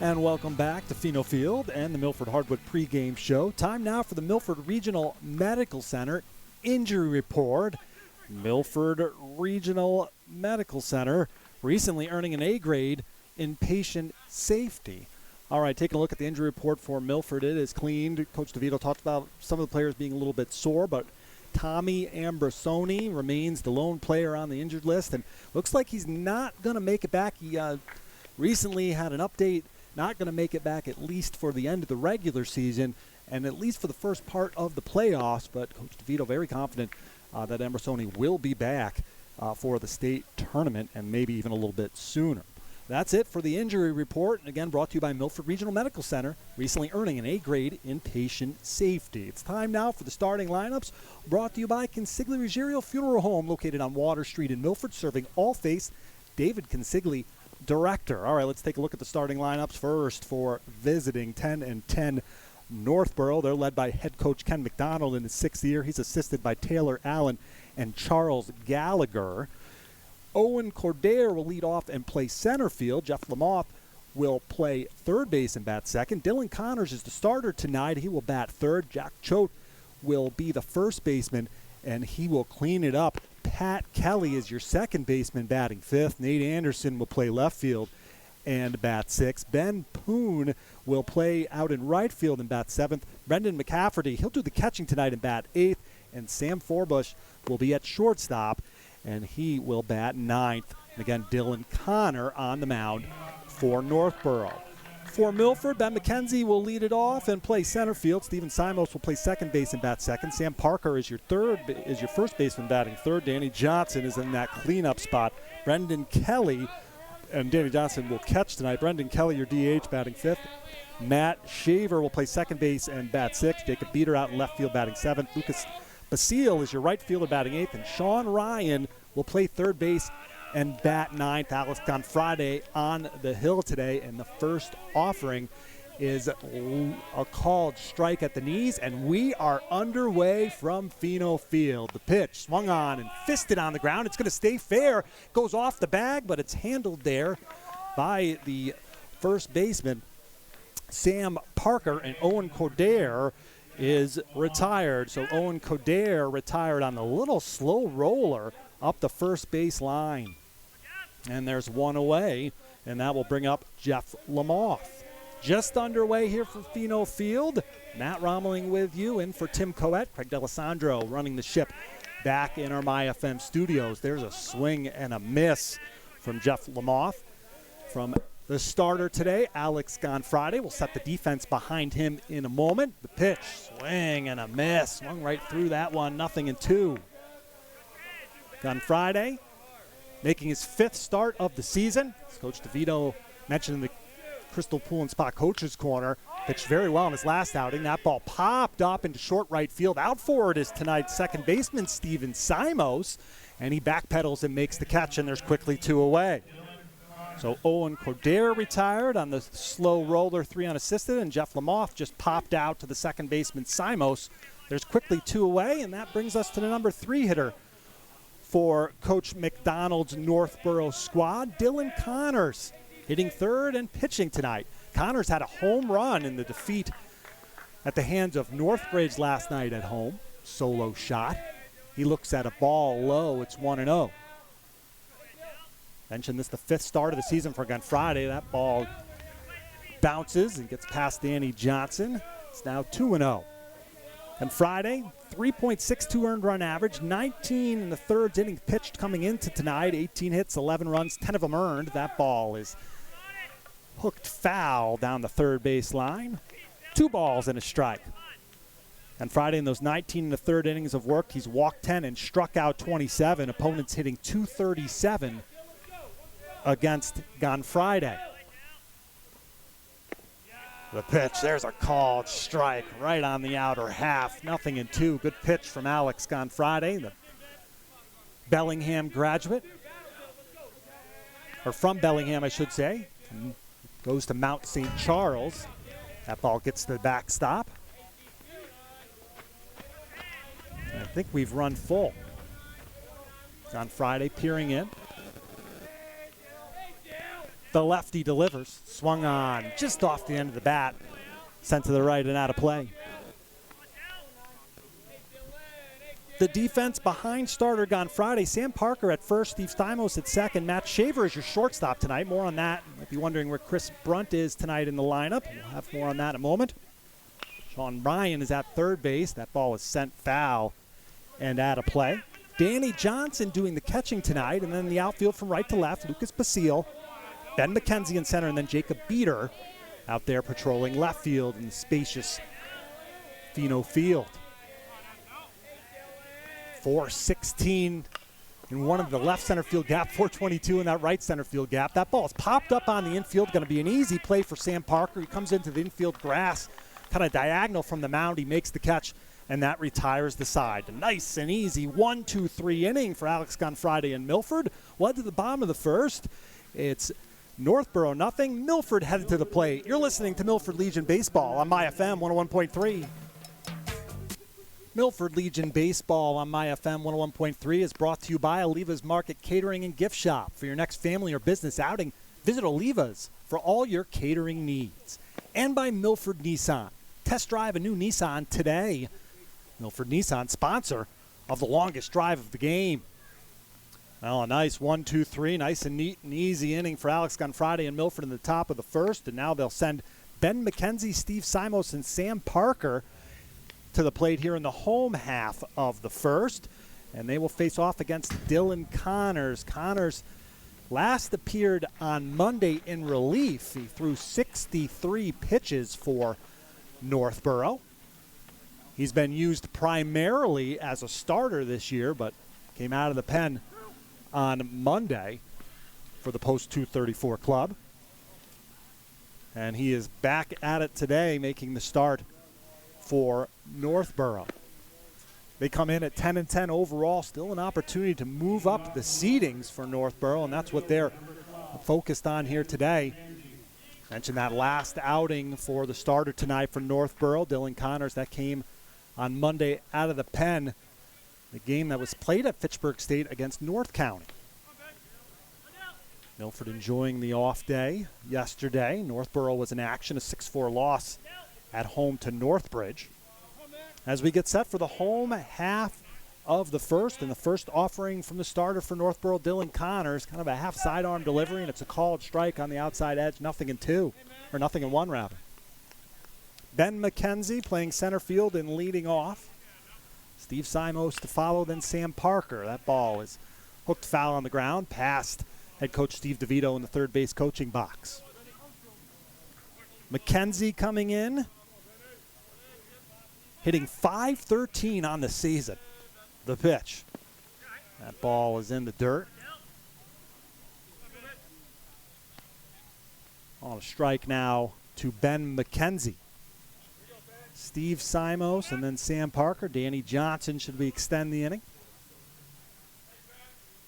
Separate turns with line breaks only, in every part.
And welcome back to Pheno Field and the Milford Hardwood pregame show. Time now for the Milford Regional Medical Center injury report. Milford Regional Medical Center recently earning an A grade in patient safety. All right, taking a look at the injury report for Milford. It is cleaned. Coach DeVito talked about some of the players being a little bit sore, but Tommy Ambrosoni remains the lone player on the injured list, and looks like he's not going to make it back. He recently had an update. Not going to make it back at least for the end of the regular season and at least for the first part of the playoffs. But Coach DeVito very confident that Ambrosoni will be back for the state tournament and maybe even a little bit sooner. That's it for the injury report. And again, brought to you by Milford Regional Medical Center, recently earning an A grade in patient safety. It's time now for the starting lineups, brought to you by Consigli Ruggiero Funeral Home, located on Water Street in Milford, serving all faiths. David Consigli, director. All right, let's take a look at the starting lineups first for visiting 10-10 Northborough. They're led by head coach Ken McDonald in his sixth year. He's assisted by Taylor Allen and Charles Gallagher. Owen Cordair will lead off and play center field. Jeff Lamoth will play third base and bat second. Dylan Connors is the starter tonight. He will bat third. Jack Choate will be the first baseman, and he will clean it up. Pat Kelly is your second baseman batting fifth. Nate Anderson will play left field and bat sixth. Ben Poon will play out in right field and bat seventh. Brendan McCafferty, he'll do the catching tonight and bat eighth. And Sam Forbush will be at shortstop, and he will bat ninth. And again, Dylan Connor on the mound for Northborough. For Milford, Ben McKenzie will lead it off and play center field. Steven Simos will play second base and bat second. Sam Parker is your first baseman batting third. Danny Johnson is in that cleanup spot. Brendan Kelly, and Danny Johnson will catch tonight. Brendan Kelly, your DH, batting fifth. Matt Shaver will play second base and bat sixth. Jacob Beater out in left field batting seventh. Lucas Basile is your right fielder batting eighth. And Sean Ryan will play third base and bat ninth. Alex Gonfrade on the hill today, and the first offering is a called strike at the knees, and we are underway from Pheno Field. The pitch swung on and fisted on the ground. It's going to stay fair. Goes off the bag, but it's handled there by the first baseman, Sam Parker, and Owen Cordair is retired. So Owen Cordair retired on the little slow roller up the first base line. And there's one away, and that will bring up Jeff Lamoth. Just underway here for Pheno Field. Matt Romeling with you, in for Tim Coette. Craig D'Alessandro running the ship back in our MyFM studios. There's a swing and a miss from Jeff Lamoth. From the starter today, Alex Gonfrade, will set the defense behind him in a moment. The pitch, swing and a miss. Swung right through that one, 0-2. Gonfrade making his fifth start of the season. As Coach DeVito mentioned in the Crystal Pool and Spa Coach's Corner, pitched very well in his last outing. That ball popped up into short right field. Out for it is tonight's second baseman, Steven Simos, and he backpedals and makes the catch, and there's quickly two away. So Owen Cordair retired on the slow roller, 3 unassisted, and Jeff Lamoth just popped out to the second baseman, Simos. There's quickly two away, and that brings us to the number 3 hitter for Coach McDonald's Northborough squad, Dylan Connors, hitting third and pitching tonight. Connors had a home run in the defeat at the hands of Northbridge last night at home. Solo shot. He looks at a ball low. It's 1-0. Mentioned this the fifth start of the season for Gonfrade. That ball bounces and gets past Danny Johnson. It's now 2-0. And Friday, 3.62 earned run average, 19 in the third inning pitched coming into tonight, 18 hits, 11 runs, 10 of them earned. That ball is hooked foul down the third base line. 2 balls and a strike. And Friday, in those 19 in the third innings of work, he's walked 10 and struck out 27. Opponents hitting .237 against Gonfrade. The pitch, there's a called strike right on the outer half. 0-2. Good pitch from Alex Gonfrade, the Bellingham graduate. Or from Bellingham, I should say. Goes to Mount St. Charles. That ball gets to the backstop. I think we've run full. Gonfrade peering in. The lefty delivers. Swung on just off the end of the bat. Sent to the right and out of play. The defense behind starter gone Friday. Sam Parker at first, Steve Stymos at second. Matt Shaver is your shortstop tonight. More on that. You might be wondering where Chris Brunt is tonight in the lineup. We'll have more on that in a moment. Sean Ryan is at third base. That ball is sent foul and out of play. Danny Johnson doing the catching tonight. And then the outfield from right to left, Lucas Basile, Ben McKenzie in center, and then Jacob Beater out there patrolling left field in the spacious Pheno Field. 416 in one of the left center field gap, 422 in that right center field gap. That ball is popped up on the infield, going to be an easy play for Sam Parker. He comes into the infield grass, kind of diagonal from the mound. He makes the catch, and that retires the side. A nice and easy 1-2-3 inning for Alex Gonfride and Milford. Led to the bottom of the first. It's Northborough nothing. Milford headed to the plate. You're listening to Milford Legion Baseball on MyFM 101.3. Milford Legion Baseball on MyFM 101.3 is brought to you by Oliva's Market Catering and Gift Shop. For your next family or business outing, visit Oliva's for all your catering needs. And by Milford Nissan. Test drive a new Nissan today. Milford Nissan, sponsor of the longest drive of the game. Well, a nice 1-2-3, nice and neat and easy inning for Alex Gonfride and Milford in the top of the first. And now they'll send Ben McKenzie, Steve Stymos, and Sam Parker to the plate here in the home half of the first, and they will face off against Dylan Connors. Connors last appeared on Monday in relief. He threw 63 pitches for Northborough. He's been used primarily as a starter this year, but came out of the pen on Monday for the post-234 club. And he is back at it today, making the start for Northborough. They come in at 10-10 overall, still an opportunity to move up the seedings for Northborough, and that's what they're focused on here today. Mentioned that last outing for the starter tonight for Northborough, Dylan Connors. That came on Monday out of the pen, the game that was played at Fitchburg State against North County. Milford enjoying the off day yesterday. Northborough was in action, a 6-4 loss at home to Northbridge. As we get set for the home half of the first, and the first offering from the starter for Northborough, Dylan Connors, kind of a half sidearm delivery, and it's a called strike on the outside edge, 0-2, or 0-1 rather. Ben McKenzie playing center field and leading off. Steve Stymos to follow, then Sam Parker. That ball is hooked foul on the ground, past head coach Steve DeVito in the third base coaching box. McKenzie coming in, hitting .513 on the season. The pitch. That ball is in the dirt. On a strike now to Ben McKenzie. Steve Stymos and then Sam Parker. Danny Johnson should we extend the inning.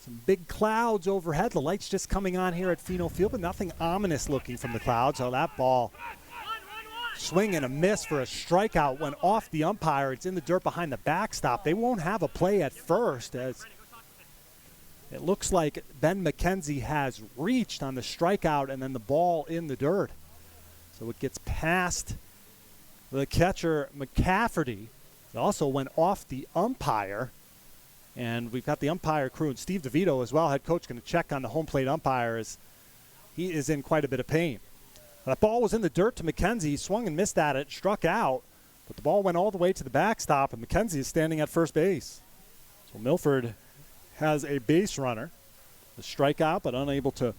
Some big clouds overhead. The light's just coming on here at Pheno Field, but nothing ominous looking from the clouds. So that ball, swing and a miss for a strikeout, went off the umpire. It's in the dirt behind the backstop. They won't have a play at first, as it looks like Ben McKenzie has reached on the strikeout and then the ball in the dirt. So it gets past the catcher, McCafferty. It also went off the umpire. And we've got the umpire crew and Steve DeVito as well, head coach, going to check on the home plate umpire as he is in quite a bit of pain. That ball was in the dirt to McKenzie. He swung and missed at it, struck out, but the ball went all the way to the backstop, and McKenzie is standing at first base. So Milford has a base runner, a strikeout, but unable to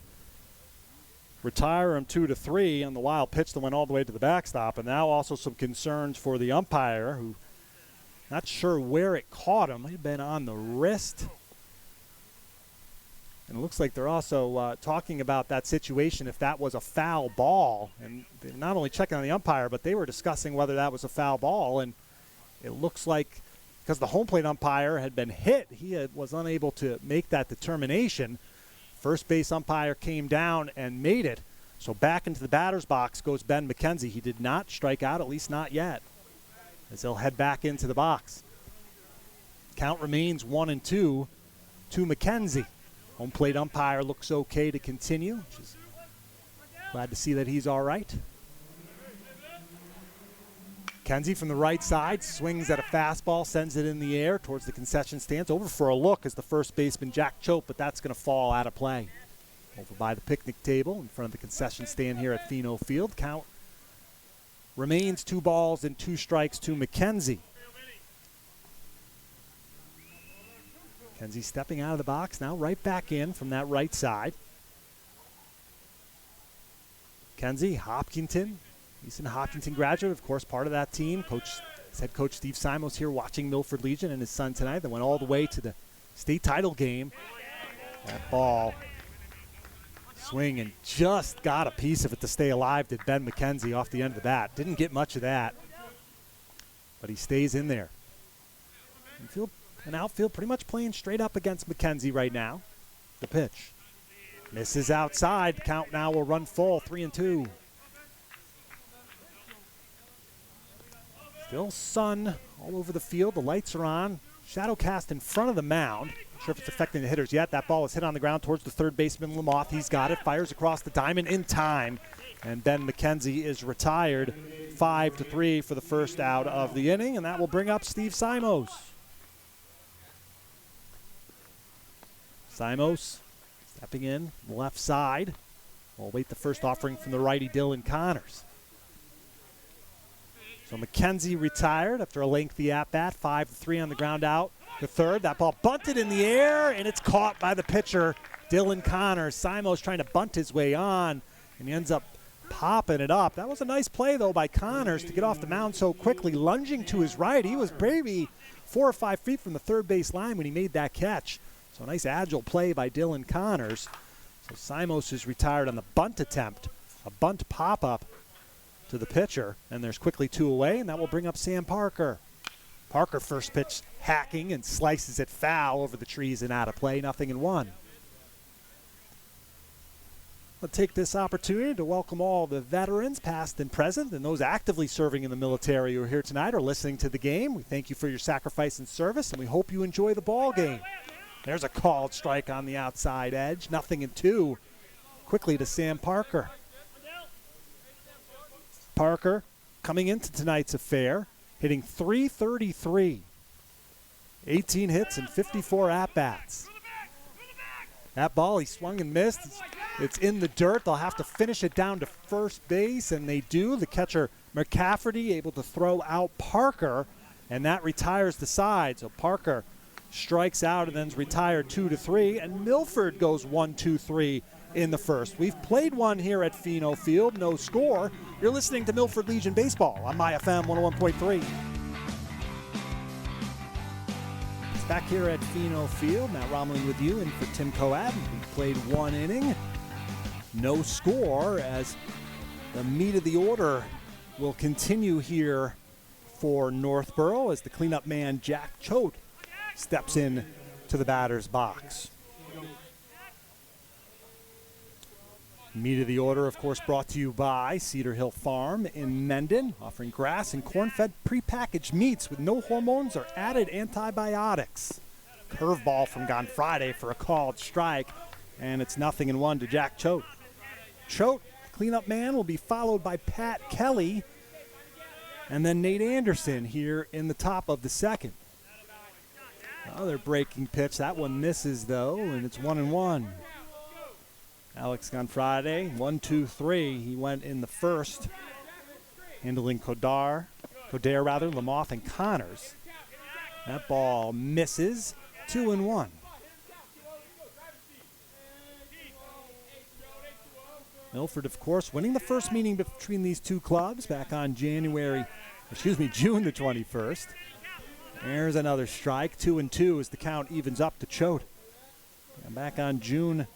retire him 2-3 on the wild pitch that went all the way to the backstop. And now also some concerns for the umpire, who not sure where it caught him. Might have been on the wrist. And it looks like they're also talking about that situation, if that was a foul ball. And they're not only checking on the umpire, but they were discussing whether that was a foul ball. And it looks like because the home plate umpire had been hit, he was unable to make that determination. First base umpire came down and made it. So back into the batter's box goes Ben McKenzie. He did not strike out, at least not yet, as they'll head back into the box. Count remains 1-2 to McKenzie. Home plate umpire looks okay to continue, which is Glad to see that he's all right. Kenzie from the right side swings at a fastball, sends it in the air towards the concession stands. Over for a look as the first baseman, Jack Choate, but that's going to fall out of play. Over by the picnic table in front of the concession stand here at Pheno Field. Count remains 2 balls and 2 strikes to McKenzie. McKenzie stepping out of the box now, right back in from that right side. McKenzie, Hopkinton. He's a Hopkinton graduate, of course, part of that team. Head coach Steve Simos here watching Milford Legion and his son tonight. They went all the way to the state title game. That ball swing and just got a piece of it to stay alive, did Ben McKenzie off the end of the bat. Didn't get much of that, but he stays in there. Infield and outfield pretty much playing straight up against McKenzie right now. The pitch. Misses outside. The count now will run full, 3-2. Still sun all over the field. The lights are on. Shadow cast in front of the mound. Not sure if it's affecting the hitters yet. That ball is hit on the ground towards the third baseman, Lamoth. He's got it. Fires across the diamond in time. And Ben McKenzie is retired. 5-3 for the first out of the inning. And that will bring up Steve Simos. Simos stepping in left side. We'll wait the first offering from the righty, Dylan Connors. So McKenzie retired after a lengthy at-bat, 5-3 on the ground out to third. That ball bunted in the air, and it's caught by the pitcher, Dylan Connors. Simos trying to bunt his way on, and he ends up popping it up. That was a nice play, though, by Connors to get off the mound so quickly, lunging to his right. He was maybe 4 or 5 feet from the third base line when he made that catch. So a nice agile play by Dylan Connors. So Simos is retired on the bunt attempt, a bunt pop-up to the pitcher, and there's quickly 2 away, and that will bring up Sam Parker. Parker first pitch hacking and slices it foul over the trees and out of play, 0-1. I'll take this opportunity to welcome all the veterans, past and present, and those actively serving in the military who are here tonight or listening to the game. We thank you for your sacrifice and service, and we hope you enjoy the ball game. There's a called strike on the outside edge, 0-2. Quickly to Sam Parker. Parker coming into tonight's affair, hitting .333, 18 hits and 54 at-bats. That ball, he swung and missed. It's in the dirt. They'll have to finish it down to first base, and they do. The catcher, McCafferty, able to throw out Parker, and that retires the side. So Parker strikes out and then's retired 2-3, and Milford goes 1-2-3 in the first. We've played one here at Pheno Field, no score. You're listening to Milford Legion Baseball on MyFM 101.3. It's back here at Pheno Field. Matt Romling with you, and for Tim Coad. We played 1 inning, no score, as the meat of the order will continue here for Northborough as the cleanup man Jack Choate steps in to the batter's box. Meat of the order, of course, brought to you by Cedar Hill Farm in Mendon, offering grass and corn-fed prepackaged meats with no hormones or added antibiotics. Curveball from Gone Friday for a called strike, and it's 0-1 to Jack Choate. Choate, cleanup man, will be followed by Pat Kelly and then Nate Anderson here in the top of the second. Another breaking pitch. That one misses, though, and it's 1-1. Alex Gone Friday, 1-2-3. He went in the first, handling Codair, Lamoth, and Connors. That ball misses, 2-1. Milford, of course, winning the first meeting between these two clubs back on June the 21st. There's another strike, 2-2 as the count evens up to Choate. And back on June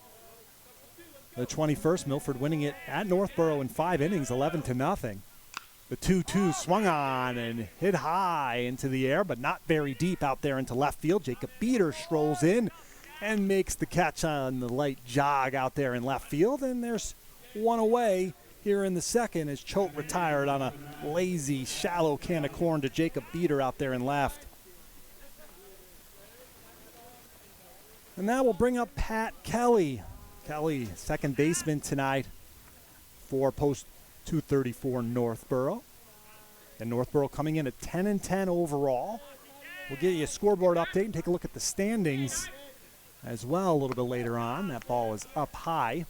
the 21st, Milford winning it at Northborough in 5 innings, 11-0. The 2-2 swung on and hit high into the air, but not very deep out there into left field. Jacob Beater strolls in and makes the catch on the light jog out there in left field. And there's one away here in the second as Choate retired on a lazy, shallow can of corn to Jacob Beater out there in left. And that will bring up Pat Kelly. Kelly, second baseman tonight for post 234 Northborough. And Northborough coming in at 10-10 overall. We'll get you a scoreboard update and take a look at the standings as well a little bit later on. That ball is up high.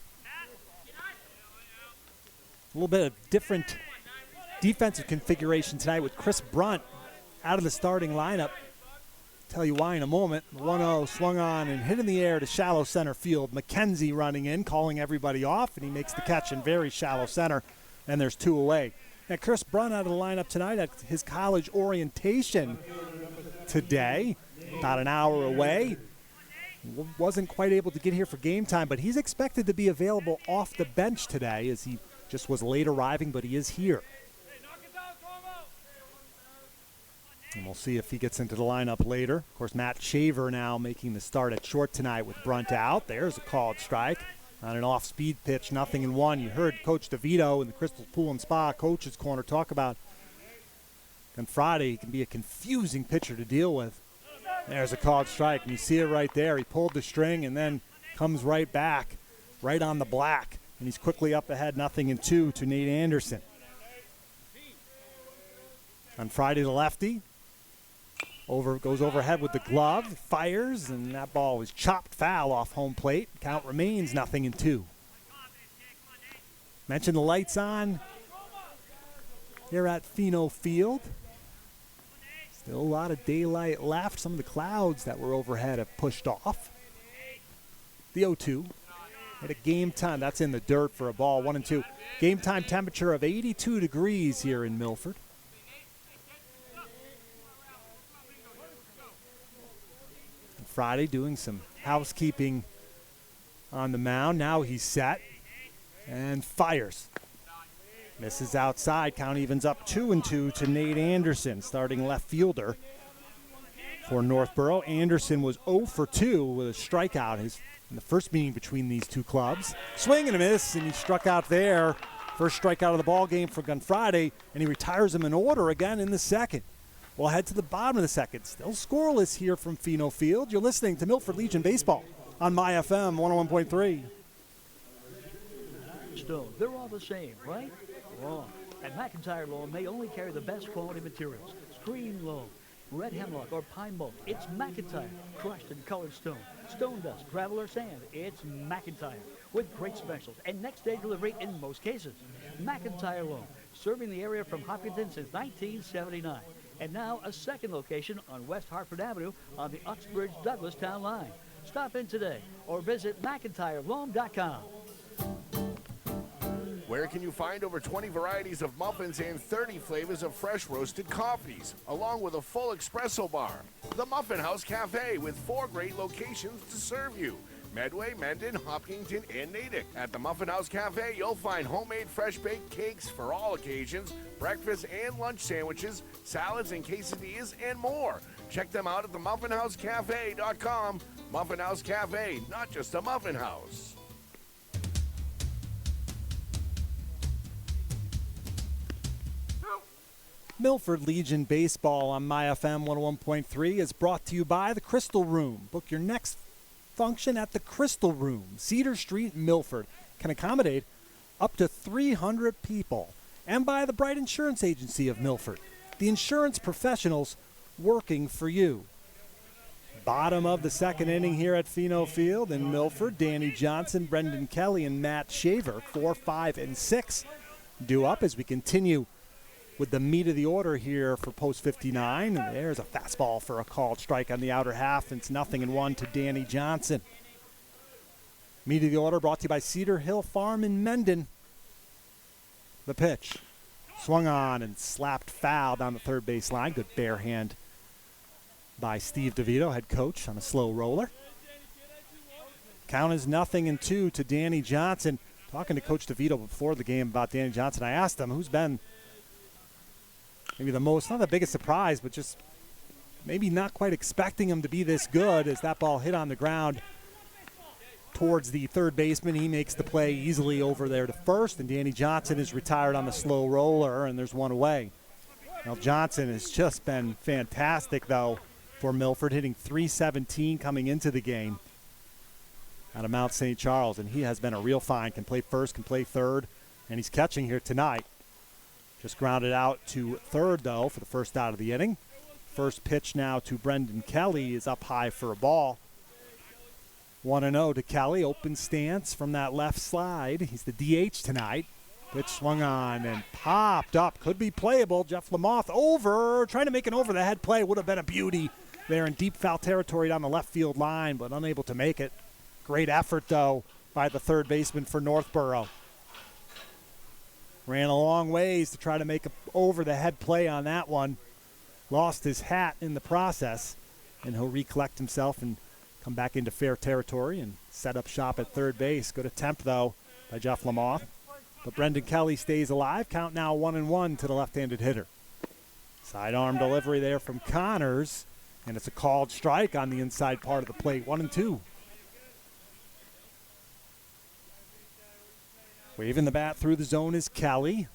A little bit of different defensive configuration tonight with Chris Brunt out of the starting lineup. Tell you why in a moment. 1-0 swung on and hit in the air to shallow center field. McKenzie running in, calling everybody off, and he makes the catch in very shallow center, and there's 2 away. And Chris Brunt out of the lineup tonight at his college orientation today, about an hour away. Wasn't quite able to get here for game time, but he's expected to be available off the bench today as he just was late arriving, but he is here. And we'll see if he gets into the lineup later. Of course, Matt Shaver now making the start at short tonight with Brunt out. There's a called strike on an off-speed pitch, 0-1. You heard Coach DeVito in the Crystal Pool and Spa Coach's Corner talk about on Friday he can be a confusing pitcher to deal with. There's a called strike, and you see it right there. He pulled the string and then comes right back, right on the black. And he's quickly up ahead, 0-2 to Nate Anderson. On Friday, the lefty goes overhead with the glove, fires, and that ball was chopped foul off home plate. Count remains 0-2. Mentioned the lights on here at Pheno Field. Still a lot of daylight left. Some of the clouds that were overhead have pushed off. The 0-2 at a game time. That's in the dirt for a ball, 1-2. Game time temperature of 82 degrees here in Milford. Friday doing some housekeeping on the mound. Now he's set and fires. Misses outside. Count evens up 2-2 to Nate Anderson, starting left fielder for Northborough. Anderson was 0 for 2 with a strikeout in the first meeting between these two clubs. Swing and a miss, and he struck out there. First strikeout of the ball game for Gun Friday, and he retires him in order again in the second. We'll head to the bottom of the second. Still scoreless here from Pheno Field. You're listening to Milford Legion Baseball on My FM 101.3.
Stone, they're all the same, right? Wrong. At McIntyre Loam, they only carry the best quality materials. Screen loam, red hemlock, or pine mulch. It's McIntyre. Crushed and colored stone. Stone dust, gravel, or sand. It's McIntyre. With great specials and next-day delivery in most cases. McIntyre Loam, serving the area from Hopkinton since 1979. And now a second location on West Hartford Avenue on the Uxbridge-Douglas Town Line. Stop in today or visit McIntyreLoam.com.
Where can you find over 20 varieties of muffins and 30 flavors of fresh roasted coffees, along with a full espresso bar? The Muffin House Cafe with 4 great locations to serve you. Medway, Mendon, Hopkinton, and Natick. At the Muffin House Cafe, you'll find homemade fresh-baked cakes for all occasions, breakfast and lunch sandwiches, salads and quesadillas, and more. Check them out at themuffinhousecafe.com. Muffin House Cafe, not just a muffin house.
Milford Legion Baseball on My FM 101.3 is brought to you by the Crystal Room. Book your next function at the Crystal Room, Cedar Street, Milford. Can accommodate up to 300 people. And by the Bright Insurance Agency of Milford, the insurance professionals working for you. Bottom of the second inning here at Pheno Field in Milford. Danny Johnson, Brendan Kelly, and Matt Shaver, 4, 5, and 6 due up as we continue with the meat of the order here for post 59. And there's a fastball for a called strike on the outer half. It's 0-1 to Danny Johnson. Meat of the order brought to you by Cedar Hill Farm in Mendon. The pitch. Swung on and slapped foul down the third base line. Good bare hand by Steve DeVito, head coach, on a slow roller. Count is 0-2 to Danny Johnson. Talking to Coach DeVito before the game about Danny Johnson, I asked him who's been maybe the most, not the biggest surprise, but just maybe not quite expecting him to be this good as that ball hit on the ground towards the third baseman. He makes the play easily over there to first, and Danny Johnson is retired on the slow roller, and there's one away. Now Johnson has just been fantastic, though, for Milford, hitting .317 coming into the game out of Mount St. Charles, and he has been a real find. Can play first, can play third, and he's catching here tonight. Just grounded out to third, though, for the first out of the inning. First pitch now to Brendan Kelly is up high for a ball. 1-0 to Kelly. Open stance from that left slide. He's the DH tonight. Pitch swung on and popped up. Could be playable. Jeff Lamoth over. Trying to make an over-the-head play. Would have been a beauty there in deep foul territory down the left field line, but unable to make it. Great effort, though, by the third baseman for Northborough. Ran a long ways to try to make an over-the-head play on that one. Lost his hat in the process, and he'll recollect himself and come back into fair territory and set up shop at third base. Good attempt, though, by Jeff Lamoth. But Brendan Kelly stays alive. Count now 1-1 to the left-handed hitter. Sidearm delivery there from Connors, and it's a called strike on the inside part of the plate. 1-2. Waving the bat through the zone is Kelly.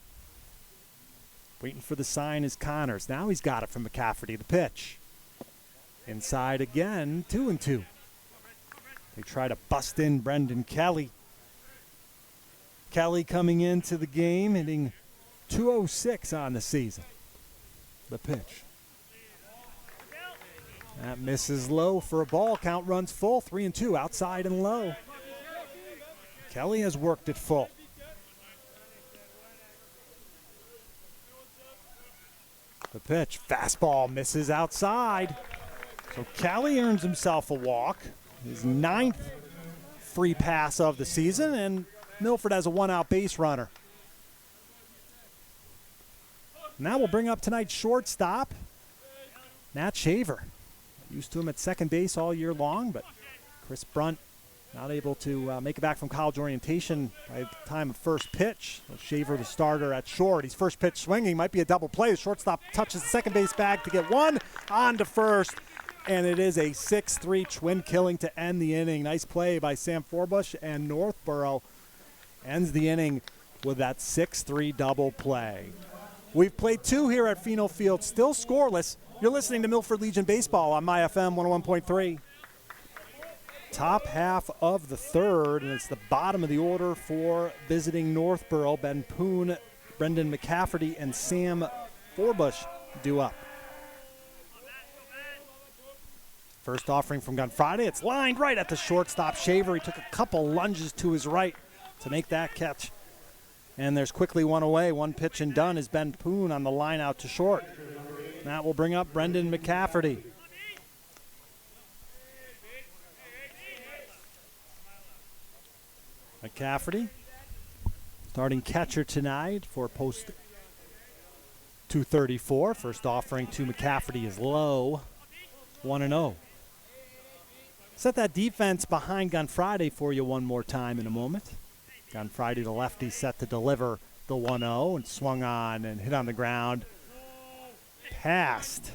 Waiting for the sign is Connors. Now he's got it from McCafferty. The pitch. Inside again, 2-2. They try to bust in Brendan Kelly. Kelly coming into the game, hitting .206 on the season. The pitch. That misses low for a ball. Count runs full, 3-2, outside and low. Kelly has worked it full. The pitch, fastball misses outside. So Kelly earns himself a walk, his 9th free pass of the season, and Milford has a 1-out base runner. Now we'll bring up tonight's shortstop, Matt Shaver. Used to him at second base all year long, but Chris Brunt not able to make it back from college orientation by the time of first pitch. So Shaver, the starter at short. He's first pitch swinging. Might be a double play. The shortstop touches the second base bag to get one on to first. And it is a 6-3 twin killing to end the inning. Nice play by Sam Forbush, and Northborough ends the inning with that 6-3 double play. We've played 2 here at Pheno Field, still scoreless. You're listening to Milford Legion Baseball on My FM 101.3. Top half of the third, and it's the bottom of the order for visiting Northborough. Ben Poon, Brendan McCafferty, and Sam Forbush due up. First offering from Gun Friday. It's lined right at the shortstop. Shaver, he took a couple lunges to his right to make that catch. And there's quickly one away. One pitch and done is Ben Poon on the line out to short. That will bring up Brendan McCafferty. McCafferty, starting catcher tonight for post 234. First offering to McCafferty is low, 1-0. Set that defense behind Gun Friday for you one more time in a moment. Gun Friday, the lefty, set to deliver the 1-0 and swung on and hit on the ground. Past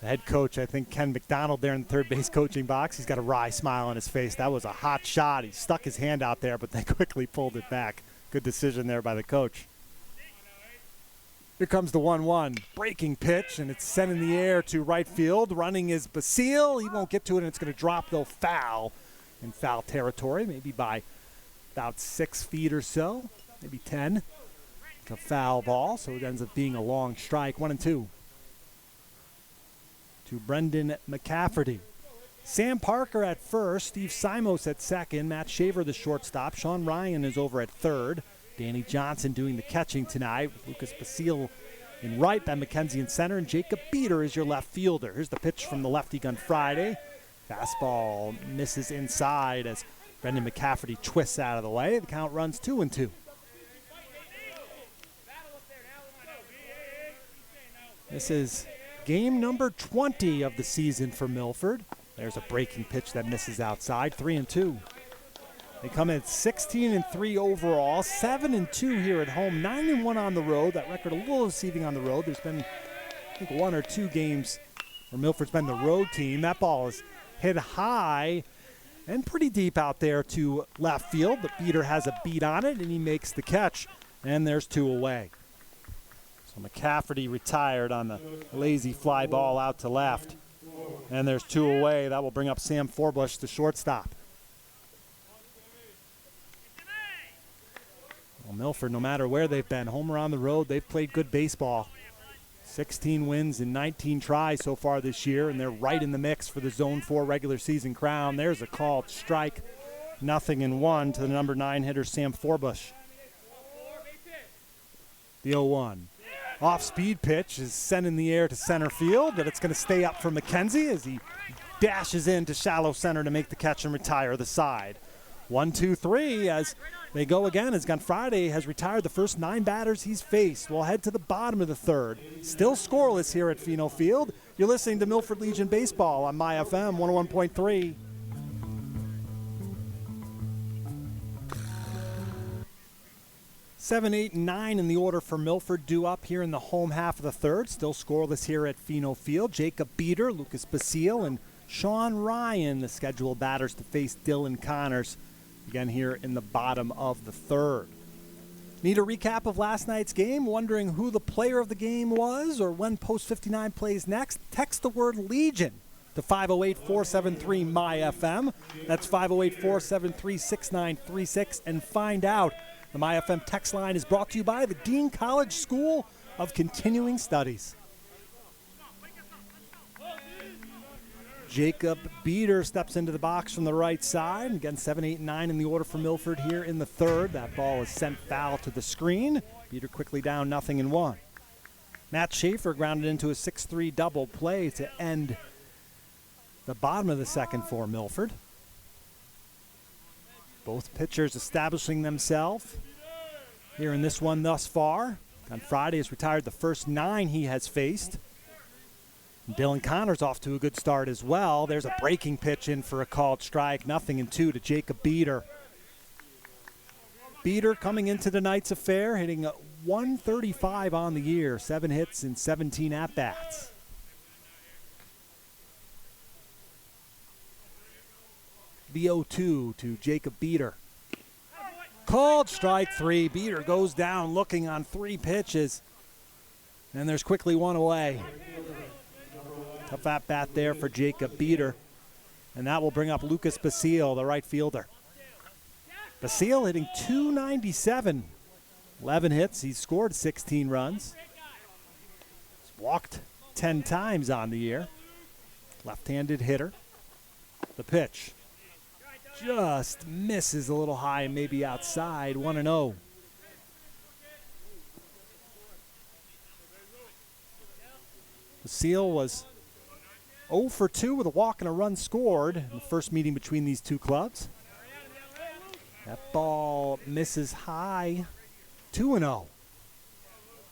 the head coach, I think Ken McDonald there in the third base coaching box. He's got a wry smile on his face. That was a hot shot. He stuck his hand out there, but they quickly pulled it back. Good decision there by the coach. Here comes the 1-1. Breaking pitch, and it's sent in the air to right field. Running is Basile. He won't get to it, and it's going to drop, though, foul in foul territory, maybe by about 6 feet or so, maybe 10. It's a foul ball, so it ends up being a long strike. 1-2. To Brendan McCafferty. Sam Parker at first, Steve Simos at second, Matt Shaver the shortstop, Sean Ryan is over at third, Danny Johnson doing the catching tonight, Lucas Basile in right, Ben McKenzie in center, and Jacob Beater is your left fielder. Here's the pitch from the lefty Gun Friday. Fastball misses inside as Brendan McCafferty twists out of the way. The count runs 2-2. This is game number 20 of the season for Milford. There's a breaking pitch that misses outside, 3-2. They come in 16-3 overall, 7-2 here at home, 9-1 on the road. That record a little deceiving on the road. There's been, I think, 1 or 2 games where Milford's been the road team. That ball is hit high and pretty deep out there to left field, but Beater has a beat on it, and he makes the catch, and there's 2 away. So McCafferty retired on the lazy fly ball out to left. And there's 2 away. That will bring up Sam Forbush, the shortstop. Well, Milford, no matter where they've been, home or on the road, they've played good baseball. 16 wins and 19 tries so far this year, and they're right in the mix for the Zone 4 regular season crown. There's a called strike, 0-1 to the number 9 hitter, Sam Forbush. The 0-1. Off-speed pitch is sent in the air to center field, but it's going to stay up for McKenzie as he dashes into shallow center to make the catch and retire the side. 1-2-3 as they go again, as Gonfrade has retired the first 9 batters he's faced. We'll head to the bottom of the third. Still scoreless here at Pheno Field. You're listening to Milford Legion Baseball on My FM 101.3. Seven, 8, and 9 in the order for Milford due up here in the home half of the third. Still scoreless here at Pheno Field. Jacob Beater, Lucas Basile, and Sean Ryan, the scheduled batters to face Dylan Connors. Again here in the bottom of the third. Need a recap of last night's game? Wondering who the player of the game was or when Post 59 plays next? Text the word Legion to 508-473-MyFM. That's 508-473-6936 and find out. The MyFM text line is brought to you by the Dean College School of Continuing Studies. Jacob Beater steps into the box from the right side. Again, 7, 8, and 9 in the order for Milford here in the third. That ball is sent foul to the screen. Beater quickly down 0-1. Matt Schaefer grounded into a 6-3 double play to end the bottom of the second for Milford. Both pitchers establishing themselves here in this one thus far. On Friday has retired the first 9 he has faced. Dylan Connors off to a good start as well. There's a breaking pitch in for a called strike. 0-2 to Jacob Beater. Beater coming into tonight's affair, hitting 135 on the year. 7 hits and 17 at-bats. The 0-2 to Jacob Beater. Called strike 3. Beater goes down looking on 3 pitches. And there's quickly 1 away. Tough at-bat there for Jacob Beater. And that will bring up Lucas Basile, the right fielder. Basile hitting .297. 11 hits. He's scored 16 runs. He's walked 10 times on the year. Left-handed hitter. The pitch just misses a little high and maybe outside. 1-0. Basile was 0 for 2 with a walk and a run scored in the first meeting between these two clubs. That ball misses high. 2-0.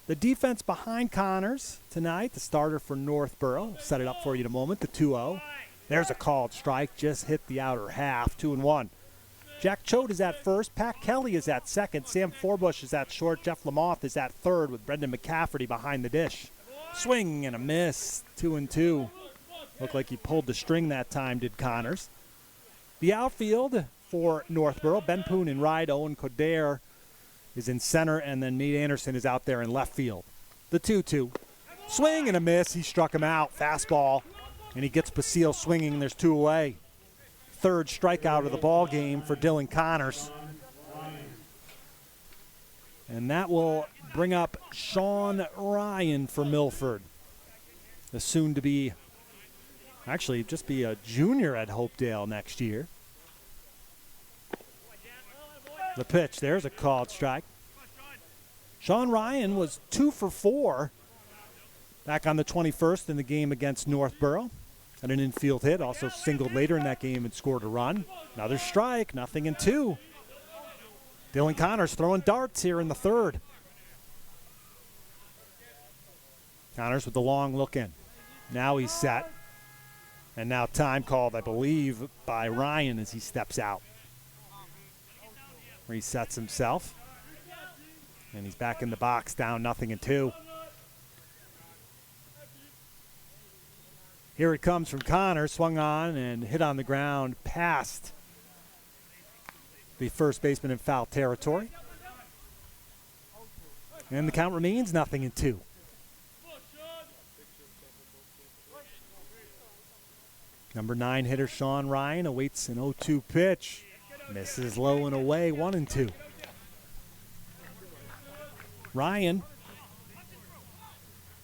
The defense behind Connors tonight, the starter for Northborough. Set it up for you in a moment, the 2-0. There's a called strike, just hit the outer half, 2-1. Jack Choate is at first, Pat Kelly is at second, Sam Forbush is at short, Jeff Lamoth is at third with Brendan McCafferty behind the dish. Swing and a miss, 2-2. Looked like he pulled the string that time, did Connors. The outfield for Northborough, Ben Poon in right, Owen Coderre is in center, and then Nate Anderson is out there in left field. The 2-2. Swing and a miss, he struck him out, fastball. And he gets Basile swinging, and there's 2 away. Third strikeout of the ball game for Dylan Connors. And that will bring up Sean Ryan for Milford. The soon-to-be, actually just be a junior at Hopedale next year. The pitch, there's a called strike. Sean Ryan was 2 for 4 back on the 21st in the game against Northborough. Had an infield hit, also singled later in that game and scored a run. Another strike, 0-2. Dylan Connors throwing darts here in the third. Connors with the long look in. Now he's set. And now time called, I believe, by Ryan as he steps out. Resets himself. And he's back in the box, down 0-2. Here it comes from Connors, swung on and hit on the ground past the first baseman in foul territory. And the count remains 0-2. Number 9 hitter Sean Ryan awaits an 0-2 pitch. Misses low and away, 1-2. Ryan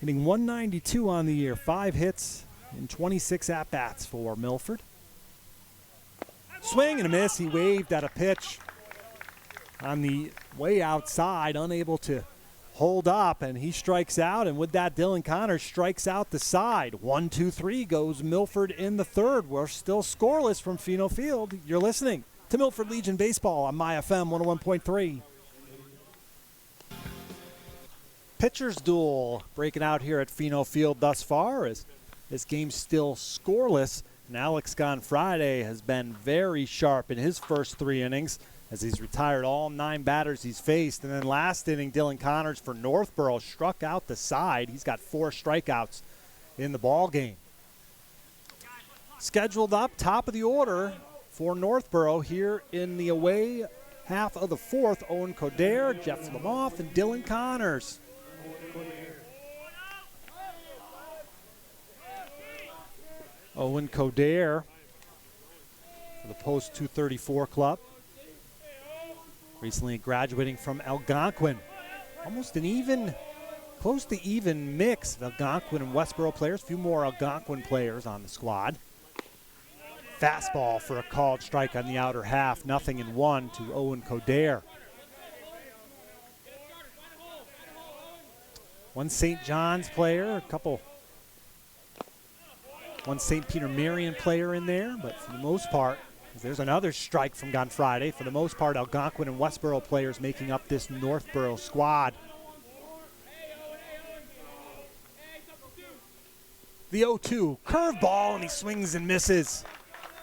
hitting 192 on the year, 5 hits in 26 at-bats for Milford. Swing and a miss. He waved at a pitch on the way outside, unable to hold up, and he strikes out. And with that, Dylan Connors strikes out the side. 1-2-3 goes Milford in the third. We're still scoreless from Pheno Field. You're listening to Milford Legion Baseball on My FM 101.3. Pitchers duel breaking out here at Pheno Field thus far as this game's still scoreless. And Alex Gonfride has been very sharp in his first 3 innings as he's retired all 9 batters he's faced. And then last inning, Dylan Connors for Northborough struck out the side. He's got 4 strikeouts in the ball game. Scheduled up, top of the order for Northborough here in the away half of the 4th. Owen Coderre, Jeff Lamoth, and Dylan Connors. Owen Coderre for the Post 234 club. Recently graduating from Algonquin. Almost an even, close to even mix of Algonquin and Westboro players. A few more Algonquin players on the squad. Fastball for a called strike on the outer half. 0-1 to Owen Coderre. One St. John's player, one St. Peter Marian player in there, but for the most part, there's another strike from Gonfride. For the most part, Algonquin and Westboro players making up this Northborough squad. The 0-2, curveball, and he swings and misses.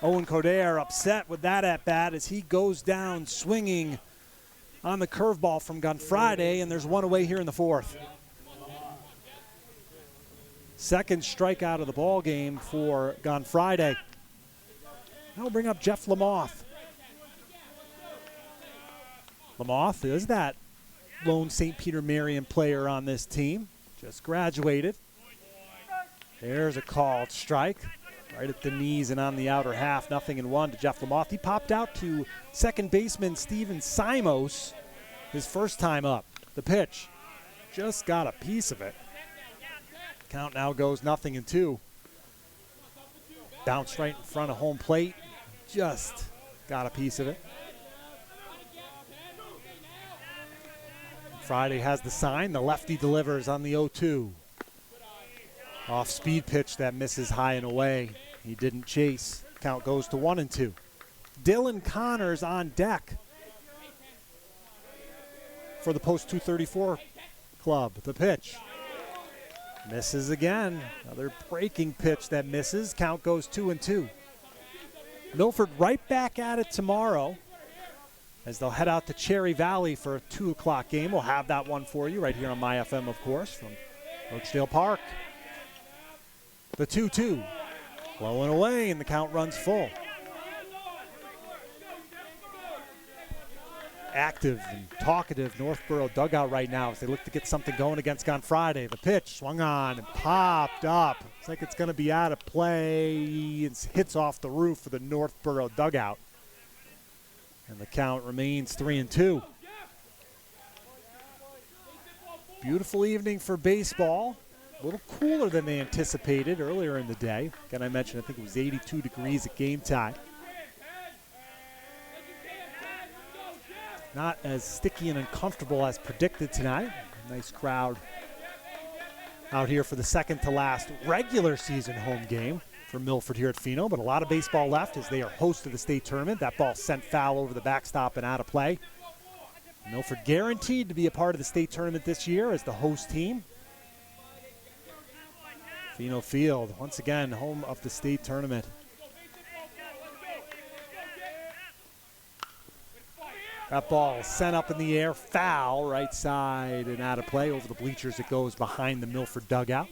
Owen Coderre upset with that at-bat as he goes down swinging on the curveball from Gonfride, and there's one away here in the 4th. Second strikeout of the ball game for Gonfride. That'll bring up Jeff Lamoth. Lamoth is that lone St. Peter Marian player on this team. Just graduated. There's a called strike. Right at the knees and on the outer half. 0-1 to Jeff Lamoth. He popped out to second baseman Steven Simos his first time up. The pitch. Just got a piece of it. Count now goes 0-2. Bounced right in front of home plate. Just got a piece of it. Friday has the sign. The lefty delivers on the 0-2. Off speed pitch that misses high and away. He didn't chase. Count goes to 1-2. Dylan Connors on deck for the Post 234 club. The pitch. Misses again. Another breaking pitch that misses. Count goes 2-2. Milford right back at it tomorrow as they'll head out to Cherry Valley for a 2 o'clock game. We'll have that one for you right here on My FM, of course, from Oakdale Park. The 2-2. Blowing away, and the count runs full. Active and talkative Northborough dugout right now as they look to get something going against Gonfride. The pitch swung on and popped up. It's like it's going to be out of play. It hits off the roof of the Northborough dugout. And the count remains 3-2. Beautiful evening for baseball. A little cooler than they anticipated earlier in the day. Again, I mentioned I think it was 82 degrees at game time. Not as sticky and uncomfortable as predicted tonight. Nice crowd out here for the second to last regular season home game for Milford here at Pheno, but a lot of baseball left as they are host of the state tournament. That ball sent foul over the backstop and out of play. Milford guaranteed to be a part of the state tournament this year as the host team. Pheno Field, once again, home of the state tournament. That ball sent up in the air, foul, right side and out of play. Over the bleachers it goes behind the Milford dugout.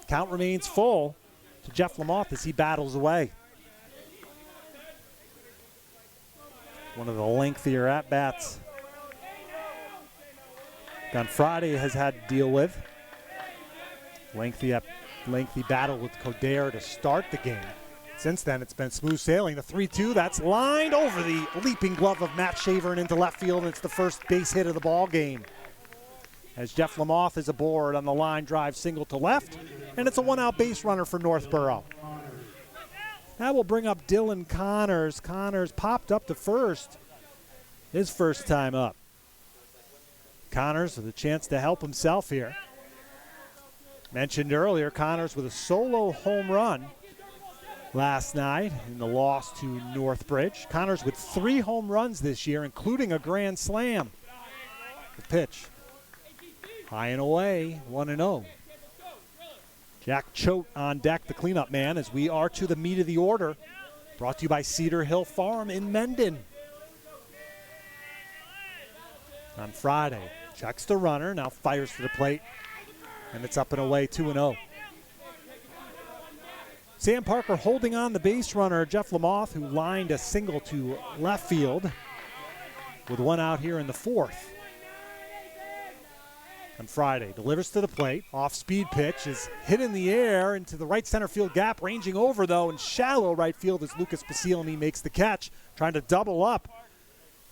Count remains full to Jeff Lamoth as he battles away. One of the lengthier at-bats Gonfride has had to deal with. Lengthy battle with Coderre to start the game. Since then, it's been smooth sailing. The 3-2, that's lined over the leaping glove of Matt Shaver and into left field, and it's the first base hit of the ball game. as Jeff Lamoth is aboard on the line drive single to left, and it's a one-out base runner for Northborough. That will bring up Dylan Connors. Connors popped up to first, his first time up. Connors with a chance to help himself here. Mentioned earlier, Connors with a solo home run last night in the loss to Northbridge. Connors with 3 home runs this year, including a grand slam. The pitch, high and away, 1-0. Jack Choate on deck, the cleanup man, as we are to the meat of the order. Brought to you by Cedar Hill Farm in Mendon. On Friday, checks the runner, now fires to the plate, and it's up and away, 2-0. Sam Parker holding on the base runner, Jeff Lamoth, who lined a single to left field with 1 out here in the 4th. On Friday, delivers to the plate, off-speed pitch is hit in the air into the right center field gap, ranging over though in shallow right field as Lucas Basilini makes the catch, trying to double up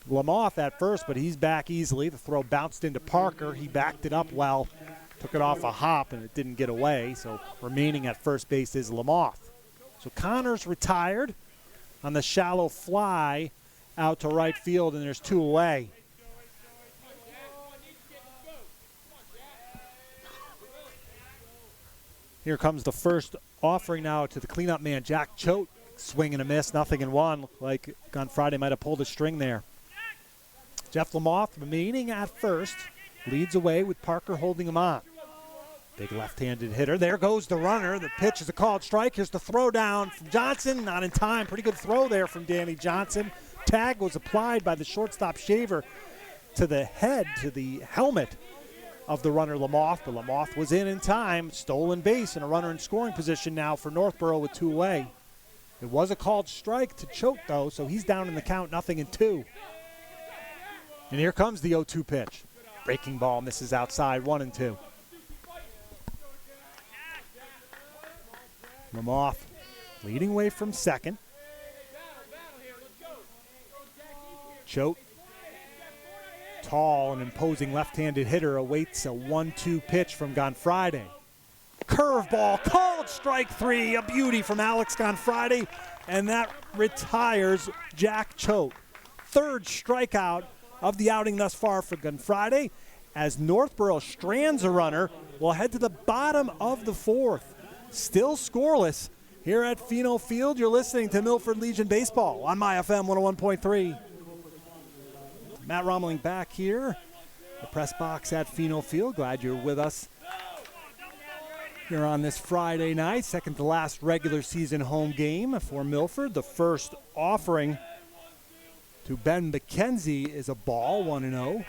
Lamoth at first, but he's back easily. The throw bounced into Parker. He backed it up well, took it off a hop, and it didn't get away. So remaining at first base is Lamoth. So Connors retired on the shallow fly out to right field, and there's 2 away. Here comes the first offering now to the cleanup man, Jack Choate. Swing and a miss, 0-1. Looked like on Friday might have pulled a string there. Jeff Lamoth remaining at first, leads away with Parker holding him on. Big left-handed hitter. There goes the runner. The pitch is a called strike. Here's the throw down from Johnson. Not in time. Pretty good throw there from Danny Johnson. Tag was applied by the shortstop Shaver to the head, to the helmet of the runner Lamoth, but Lamoth was in time. Stolen base and a runner in scoring position now for Northborough with 2 away. It was a called strike to Choate, though, so he's down in the count, 0-2. And here comes the 0-2 pitch. Breaking ball misses outside, 1-2. Lamoth leading away from second. Choate, tall and imposing left-handed hitter, awaits a 1-2 pitch from Gonfride. Curveball, called strike 3, a beauty from Alex Gonfride, and that retires Jack Choate. 3rd strikeout of the outing thus far for Gonfride, as Northborough strands a runner. We'll head to the bottom of the 4th. Still scoreless here at Pheno Field. You're listening to Milford Legion Baseball on My FM 101.3. Matt Rommeling back here, the press box at Pheno Field. Glad you're with us here on this Friday night, second to last regular season home game for Milford. The first offering to Ben McKenzie is a ball, 1-0.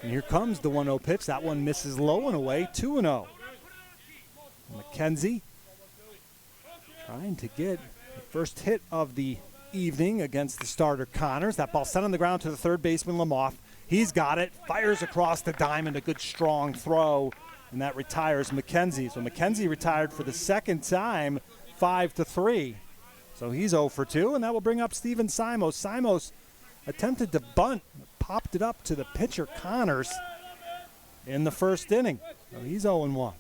And here comes the 1-0 pitch. That one misses low and away, 2-0. McKenzie trying to get the first hit of the evening against the starter Connors. That ball sent on the ground to the third baseman Lamoth. He's got it, fires across the diamond, a good strong throw, and that retires McKenzie. So McKenzie retired for the second time, 5-3. So he's 0-2, and that will bring up Steven Simos. Simos attempted to bunt, popped it up to the pitcher Connors in the first inning. So he's 0-1.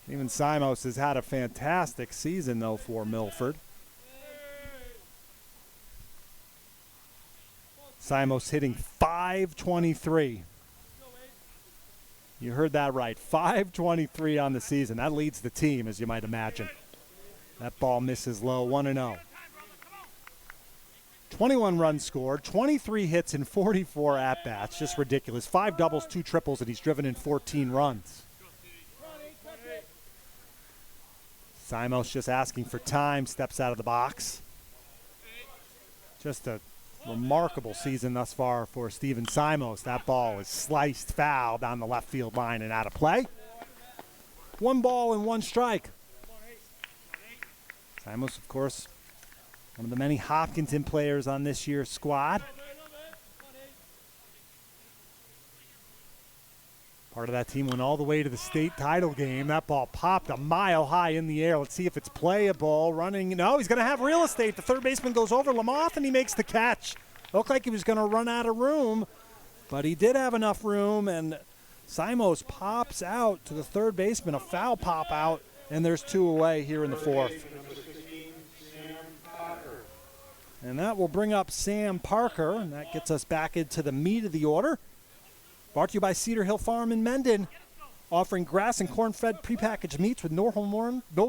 Steven Simos has had a fantastic season, though, for Milford. Simos hitting .523. You heard that right, .523 on the season. That leads the team, as you might imagine. That ball misses low, 1-0. 21 runs scored, 23 hits in 44 at-bats. Just ridiculous. 5 doubles, 2 triples, and he's driven in 14 runs. Simos just asking for time, steps out of the box. Just a remarkable season thus far for Steven Simos. That ball is sliced foul down the left field line and out of play. 1 ball and 1 strike. Simos, of course, one of the many Hopkinton players on this year's squad. Part of that team went all the way to the state title game. That ball popped a mile high in the air. Let's see if it's playable. Running. No, he's going to have real estate. The third baseman goes over Lamoth, and he makes the catch. Looked like he was going to run out of room, But he did have enough room, and Simos pops out to the third baseman. A foul pop out, and there's 2 away here in the 4th. And that will bring up Sam Parker, and that gets us back into the meat of the order. Brought to you by Cedar Hill Farm in Mendon, offering grass and corn-fed prepackaged meats with no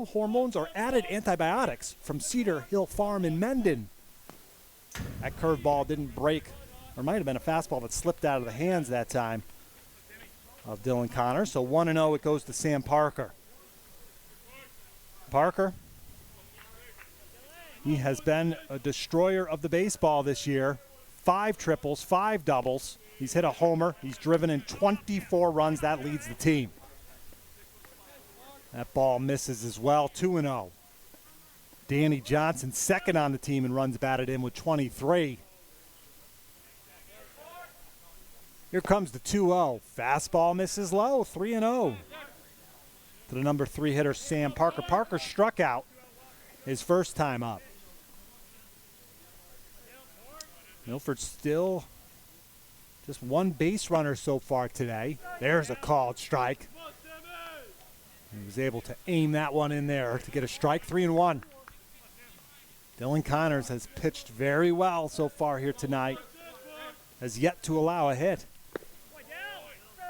hormones or added antibiotics from Cedar Hill Farm in Mendon. That curveball didn't break, or might have been a fastball that slipped out of the hands that time of Dylan Connors. So 1-0, it goes to Sam Parker. Parker, he has been a destroyer of the baseball this year. 5 triples, 5 doubles. He's hit a homer. He's driven in 24 runs. That leads the team. That ball misses as well. 2-0. Danny Johnson, second on the team in runs batted in with 23. Here comes the 2-0. Fastball misses low. 3-0. To the number 3 hitter, Sam Parker. Parker struck out his first time up. Milford still just 1 base runner so far today. There's a called strike. He was able to aim that one in there to get a strike. 3-1. Dylan Connors has pitched very well so far here tonight. Has yet to allow a hit.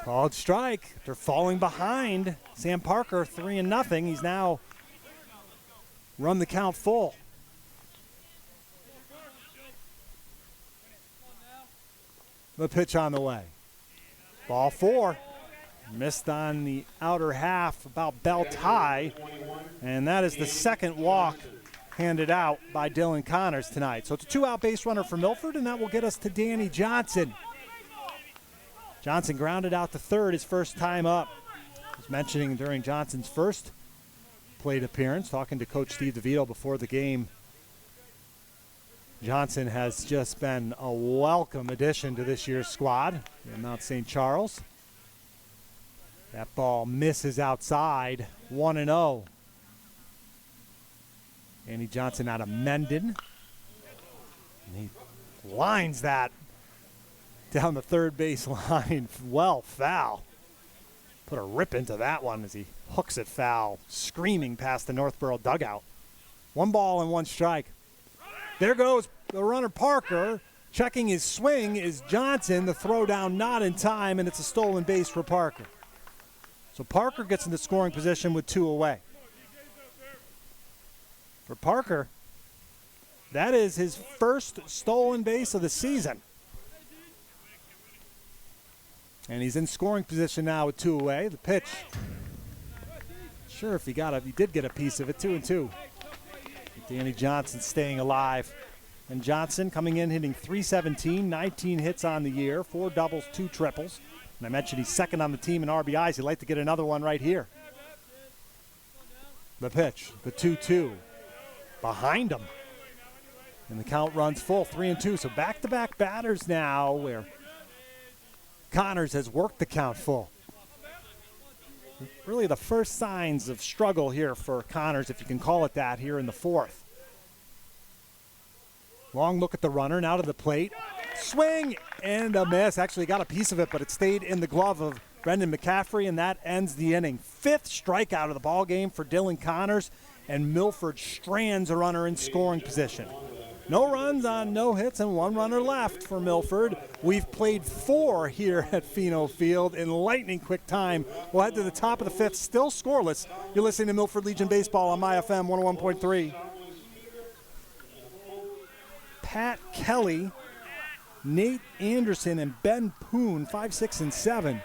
Called strike. They're falling behind. Sam Parker 3-0. He's now run the count full. The pitch on the way. Ball 4. Missed on the outer half, about belt high. And that is the second walk handed out by Dylan Connors tonight. So it's a 2-out base runner for Milford, and that will get us to Danny Johnson. Johnson grounded out to third his first time up. I was mentioning during Johnson's first plate appearance, talking to Coach Steve DeVito before the game, Johnson has just been a welcome addition to this year's squad in Mount St. Charles. That ball misses outside, 1-0. Danny Johnson out of Mendon. And he lines that down the third base line. Well, foul. Put a rip into that one as he hooks it foul, screaming past the Northborough dugout. 1 ball and 1 strike. There goes the runner Parker. Checking his swing is Johnson. The throw down not in time, and it's a stolen base for Parker. So Parker gets into scoring position with 2 away. For Parker, that is his first stolen base of the season. And he's in scoring position now with 2 away. The pitch. Sure, if he did get a piece of it, 2-2. Danny Johnson staying alive. And Johnson coming in hitting .317, 19 hits on the year, 4 doubles, 2 triples. And I mentioned he's second on the team in RBIs. He'd like to get another one right here. The pitch, the 2-2. Behind him. And the count runs full, 3-2. So back-to-back batters now where Connors has worked the count full. Really the first signs of struggle here for Connors, if you can call it that, here in the 4th. Long look at the runner, now to the plate. Swing and a miss. Actually got a piece of it, but it stayed in the glove of Brendan McCaffrey, and that ends the inning. 5th strikeout of the ball game for Dylan Connors, and Milford strands a runner in scoring position. No runs on no hits and 1 runner left for Milford. We've played 4 here at Pheno Field in lightning quick time. We'll head to the top of the 5th, still scoreless. You're listening to Milford Legion Baseball on My FM 101.3. Pat Kelly, Nate Anderson, and Ben Poon, 5, 6, and 7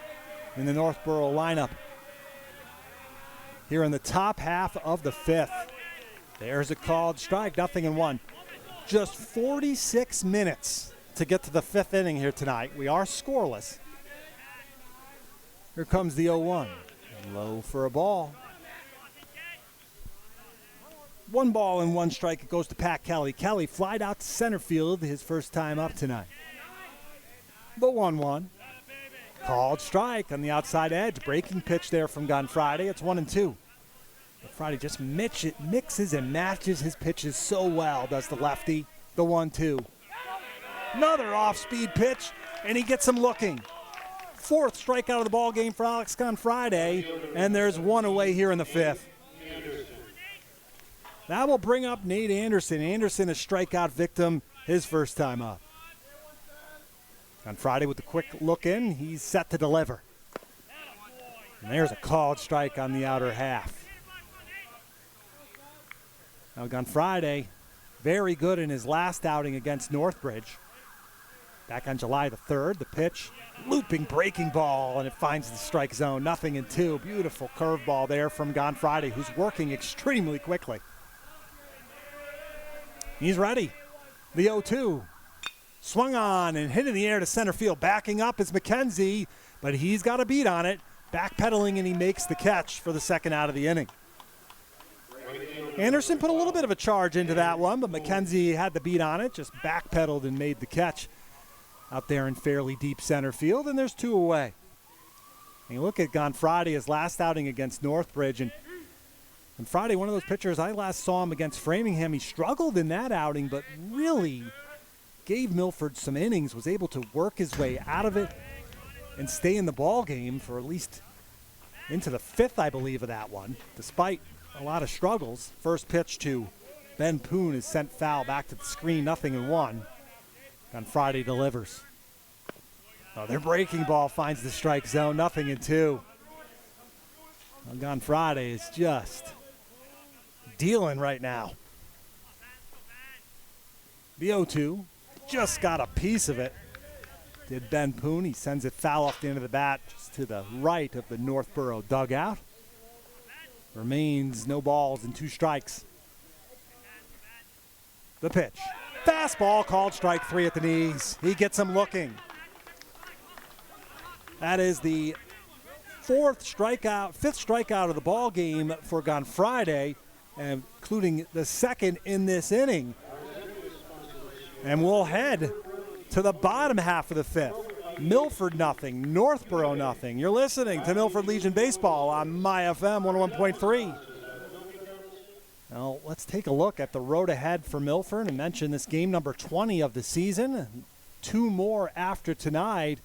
in the Northborough lineup. Here in the top half of the 5th. There's a called strike, 0-1. Just 46 minutes to get to the 5th inning here tonight. We are scoreless. Here comes the 0-1. Low for a ball. 1 ball and 1 strike. It goes to Pat Kelly. Kelly flied out to center field his first time up tonight. The 1-1. Called strike on the outside edge. Breaking pitch there from Gun Friday. It's 1-2. Friday just mixes and matches his pitches so well, does the lefty. The 1-2. Another off-speed pitch and he gets him looking. Fourth strikeout of the ball game for Alex Gonfride, and there's one away here in the fifth. That will bring up Nate Anderson. Anderson, a strikeout victim, his first time up. Gonfride with the quick look in, he's set to deliver. And there's a called strike on the outer half. Now Gonfride, very good in his last outing against Northbridge. Back on July the 3rd, the pitch, looping breaking ball, and it finds the strike zone. 0-2. Beautiful curveball there from Gonfride, who's working extremely quickly. He's ready. The 0-2. Swung on and hit in the air to center field. Backing up is McKenzie, but he's got a beat on it. Backpedaling, and he makes the catch for the second out of the inning. Anderson put a little bit of a charge into that one, but McKenzie had the beat on it, just backpedaled and made the catch out there in fairly deep center field, and there's two away. And you look at Gonfride, his last outing against Northbridge, and Friday, one of those pitchers, I last saw him against Framingham. He struggled in that outing, but really gave Milford some innings, was able to work his way out of it and stay in the ball game for at least into the fifth, I believe, of that one, despite a lot of struggles. First pitch to Ben Poon is sent foul back to the screen, 0-1. Gonfride delivers. Oh, their breaking ball finds the strike zone, 0-2. Well, Gonfride is just dealing right now. The 0-2 just got a piece of it. Did Ben Poon. He sends it foul off the end of the bat just to the right of the Northborough dugout. Remains no balls and 2 strikes. The pitch. Fastball called strike 3 at the knees. He gets him looking. That is the fifth strikeout of the ball game for Gonfride, including the second in this inning. And we'll head to the bottom half of the fifth. Milford 0, Northborough 0. You're listening to Milford Legion Baseball on My FM 101.3. Now let's take a look at the road ahead for Milford and mention this game number 20 of the season. 2 more after tonight.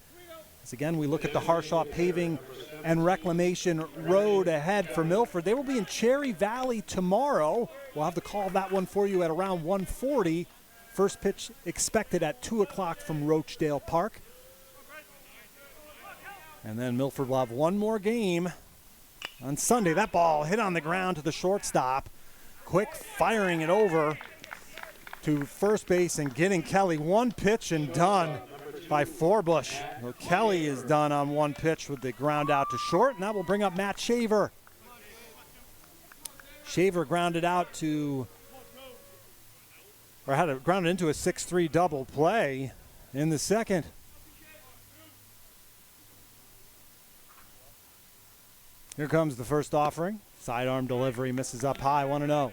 As again, we look at the Harshaw Paving and Reclamation road ahead for Milford. They will be in Cherry Valley tomorrow. We'll have to call that one for you at around 1:40. First pitch expected at 2 o'clock from Rochdale Park. And then Milford will have one more game on Sunday. That ball hit on the ground to the shortstop. Quick firing it over to first base and getting Kelly. One pitch and done by Forbush. Well, Kelly is done on one pitch with the ground out to short, and that will bring up Matt Shaver. Shaver grounded out to, or had it grounded into a 6-3 double play in the second. Here comes the first offering. Sidearm delivery misses up high, 1-0.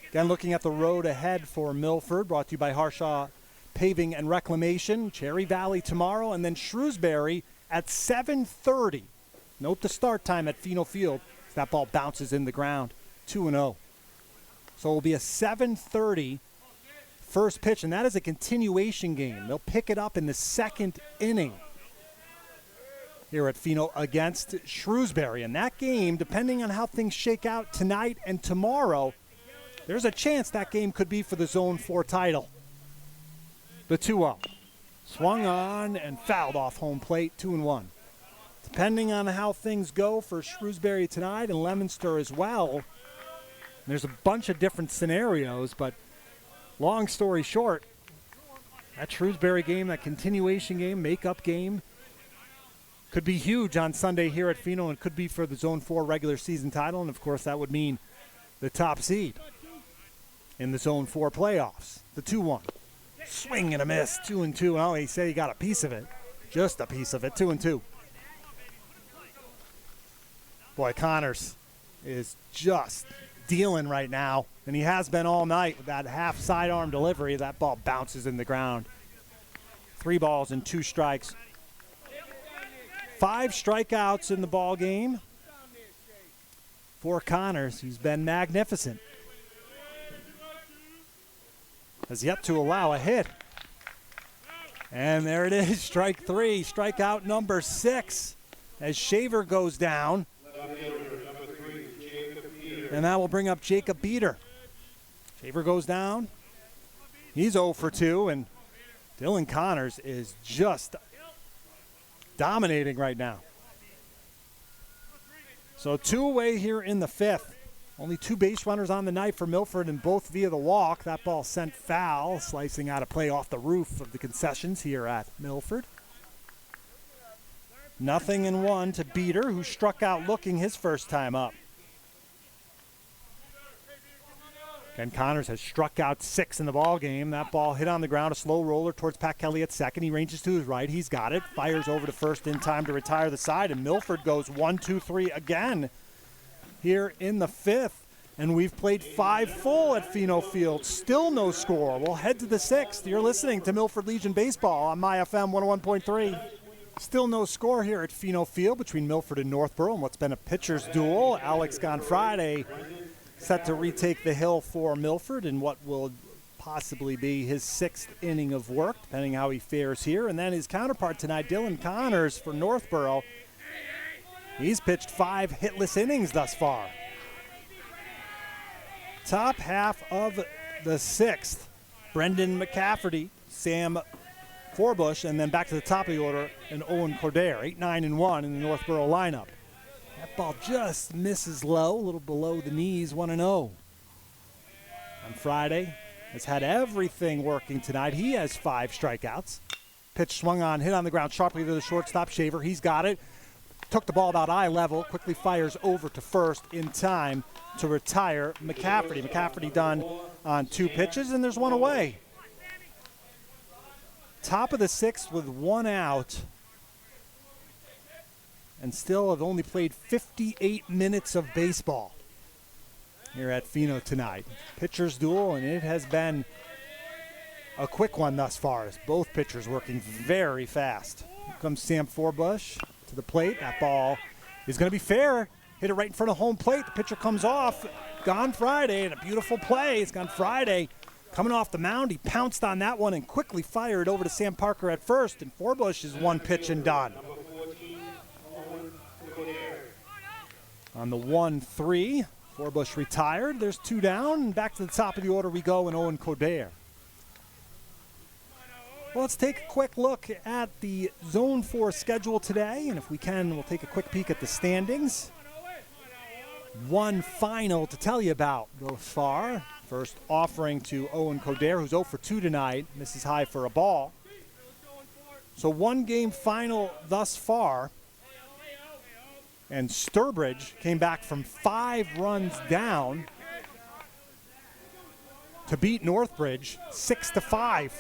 Again, looking at the road ahead for Milford, brought to you by Harshaw Paving and Reclamation. Cherry Valley tomorrow, and then Shrewsbury at 7:30. Note the start time at Pheno Field. That ball bounces in the ground, 2-0. So it will be a 7:30 first pitch, and that is a continuation game. They'll pick it up in the second inning here at Pheno against Shrewsbury. And that game, depending on how things shake out tonight and tomorrow, there's a chance that game could be for the Zone 4 title. The 2-0. Swung on and fouled off home plate, 2-1. Depending on how things go for Shrewsbury tonight and Leominster as well, there's a bunch of different scenarios, but long story short, that Shrewsbury game, that continuation game, make-up game, could be huge on Sunday here at Pheno and could be for the Zone 4 regular season title. And, of course, that would mean the top seed in the Zone 4 playoffs. The 2-1. Swing and a miss, 2-2. Well, he said he got a piece of it. Just a piece of it, 2-2. Boy, Connors is just dealing right now, and he has been all night with that half sidearm delivery. That ball bounces in the ground. 3 balls and 2 strikes. 5 strikeouts in the ball game for Connors, who's been magnificent. Has yet to allow a hit. And there it is, strike 3, strikeout number 6 as Shaver goes down. And that will bring up Jacob Beater. Shaver goes down. He's 0 for 2, and Dylan Connors is just dominating right now. So 2 away here in the 5th. Only 2 base runners on the night for Milford, and both via the walk. That ball sent foul, slicing out of play off the roof of the concessions here at Milford. 0-1 to Beater, who struck out looking his first time up. Again, Connors has struck out 6 in the ball game. That ball hit on the ground, a slow roller towards Pat Kelly at second. He ranges to his right. He's got it. Fires over to first in time to retire the side, and Milford goes 1-2-3 again here in the 5th. And we've played 5 full at Pheno Field. Still no score. We'll head to the 6th. You're listening to Milford Legion Baseball on My FM 101.3. Still no score here at Pheno Field between Milford and Northborough in what's been a pitcher's duel. Alex Gonfride set to retake the hill for Milford in what will possibly be his 6th inning of work, depending how he fares here. And then his counterpart tonight, Dylan Connors for Northborough. He's pitched 5 hitless innings thus far. Top half of the 6th, Brendan McCafferty, Sam Forbush, and then back to the top of the order, and Owen Cordair, 8-9-1 in the Northborough lineup. That ball just misses low, a little below the knees, 1-0. On Friday, has had everything working tonight. He has 5 strikeouts. Pitch swung on, hit on the ground sharply to the shortstop, Shaver. He's got it. Took the ball about eye level, quickly fires over to first in time to retire McCafferty. McCafferty done on 2 pitches, and there's 1 away. Top of the 6th with 1 out. And still have only played 58 minutes of baseball here at Pheno tonight. Pitcher's duel, and it has been a quick one thus far, as both pitchers working very fast. Here comes Sam Forbush to the plate. That ball is going to be fair. Hit it right in front of home plate. The pitcher comes off. Gonfride, and a beautiful play. It's Gonfride coming off the mound. He pounced on that one and quickly fired over to Sam Parker at first, and Forbush is 1 pitch and done. On the 1-3, Forbush retired. There's 2 down, and back to the top of the order we go, and Owen Cordair. Well, let's take a quick look at the Zone 4 schedule today, and if we can, we'll take a quick peek at the standings. 1 final to tell you about thus far. First offering to Owen Cordair, who's 0 for 2 tonight, misses high for a ball. So 1 game final thus far. And Sturbridge came back from 5 runs down to beat Northbridge 6-5.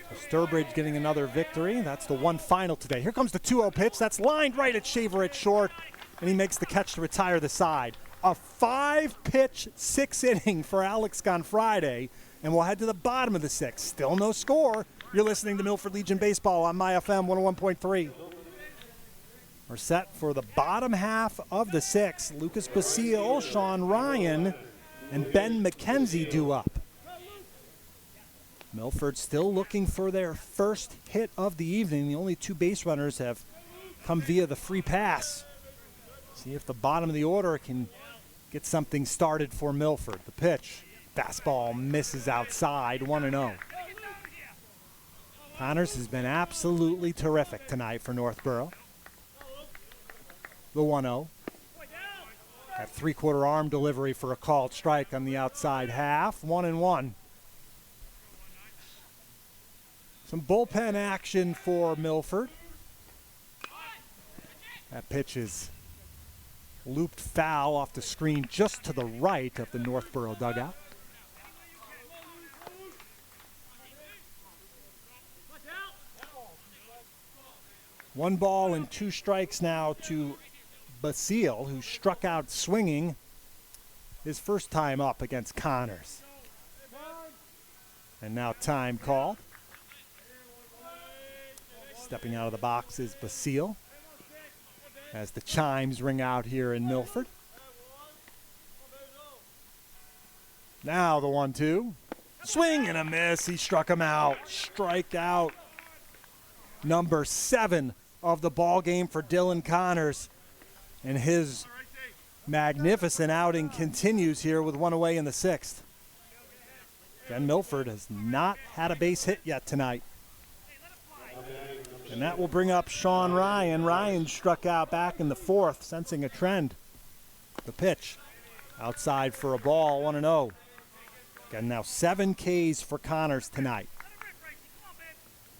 So Sturbridge getting another victory. That's the 1 final today. Here comes the 2-0 pitch. That's lined right at Shaver at short, and he makes the catch to retire the side. A 5-pitch 6th inning for Alex Gonfride, and we'll head to the bottom of the 6th. Still no score. You're listening to Milford Legion Baseball on My FM 101.3. We're set for the bottom half of the 6th. Lucas Basile, Sean Ryan, and Ben McKenzie due up. Milford still looking for their first hit of the evening. The only 2 base runners have come via the free pass. See if the bottom of the order can get something started for Milford. The pitch, fastball misses outside, 1-0. Connors has been absolutely terrific tonight for Northborough. The 1-0. That 3/4 arm delivery for a called strike on the outside half. 1-1. Some bullpen action for Milford. That pitch is looped foul off the screen just to the right of the Northborough dugout. One ball and 2 strikes now to Basile, who struck out swinging his first time up against Connors. And now time called. Stepping out of the box is Basile as the chimes ring out here in Milford. Now the 1-2. Swing and a miss. He struck him out. Strikeout number 7 of the ball game for Dylan Connors. And his magnificent outing continues here with one away in the 6th. Again, Milford has not had a base hit yet tonight. And that will bring up Sean Ryan. Ryan struck out back in the 4th, sensing a trend. The pitch outside for a ball, 1-0. Again, now 7 Ks for Connors tonight.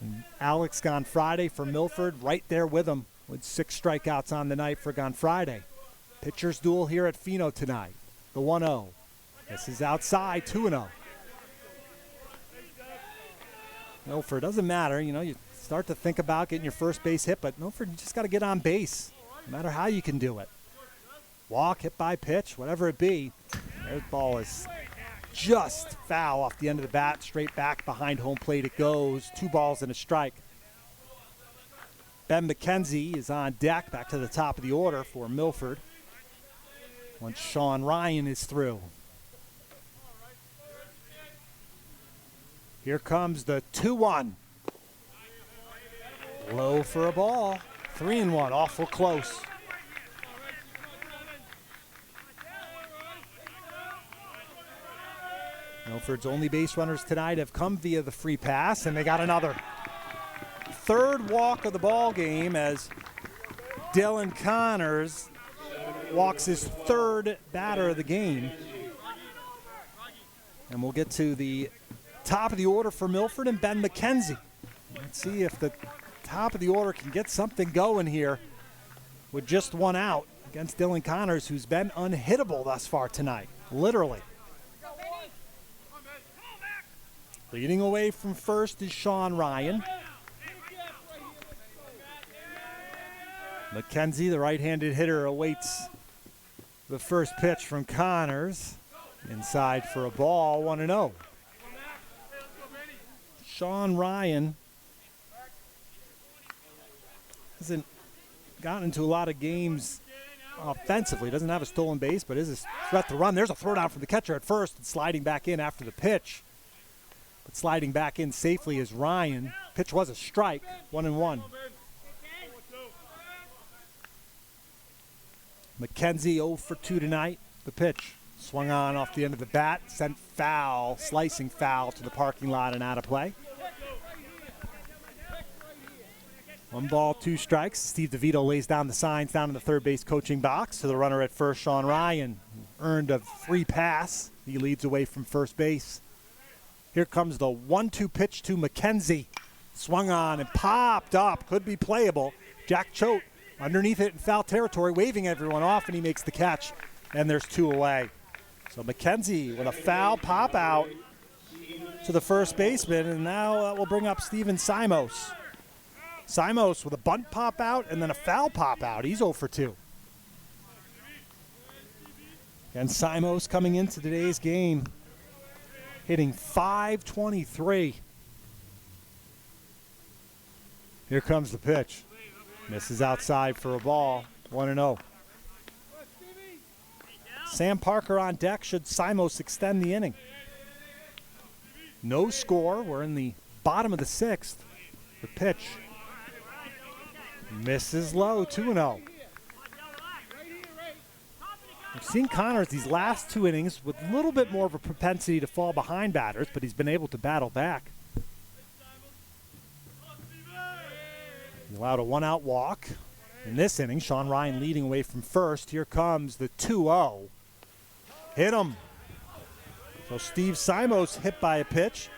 And Alex Gonfride for Milford right there with him with 6 strikeouts on the night for Gonfride. Pitcher's duel here at Fino tonight. The 1-0. This is outside, 2-0. Milford, doesn't matter. You know, you start to think about getting your first base hit, but Milford, you just got to get on base, no matter how you can do it. Walk, hit by pitch, whatever it be. Their ball is just foul off the end of the bat, straight back behind home plate it goes. 2 balls and a strike. Ben McKenzie is on deck, back to the top of the order for Milford. Once Sean Ryan is through. Here comes the 2-1. Low for a ball. 3-1, awful close. Milford's only base runners tonight have come via the free pass, and they got another. 3rd walk of the ball game as Dylan Connors walks his 3rd batter of the game. And we'll get to the top of the order for Milford and Ben McKenzie. Let's see if the top of the order can get something going here with just 1 out against Dylan Connors, who's been unhittable thus far tonight, literally. Leading away from first is Sean Ryan. McKenzie, the right-handed hitter, awaits the first pitch from Connors. Inside for a ball, 1-0. Sean Ryan hasn't gotten into a lot of games offensively. Doesn't have a stolen base, but is a threat to run. There's a throwdown from the catcher at first and sliding back in after the pitch. But sliding back in safely is Ryan. Pitch was a strike, 1-1. McKenzie 0 for 2 tonight. The pitch swung on off the end of the bat, sent foul, slicing foul to the parking lot and out of play. 1 ball, 2 strikes. Steve DeVito lays down the signs down in the third base coaching box to the runner at first, Sean Ryan. Earned a free pass. He leads away from first base. Here comes the 1-2 pitch to McKenzie. Swung on and popped up. Could be playable. Jack Choate underneath it in foul territory, waving everyone off, and he makes the catch. And there's 2 away. So McKenzie with a foul pop out to the first baseman, and now that will bring up Steven Simos. Simos with a bunt pop out and then a foul pop out. He's 0 for 2. And Simos coming into today's game hitting .523. Here comes the pitch. Misses outside for a ball, 1-0. Sam Parker on deck should Simos extend the inning. No score. We're in the bottom of the 6th. The pitch misses low, 2-0. We've seen Connors these last 2 innings with a little bit more of a propensity to fall behind batters, but he's been able to battle back. He allowed a 1-out walk in this inning. Sean Ryan leading away from first. Here comes the 2-0. Hit him. So Steve Simos hit by a pitch.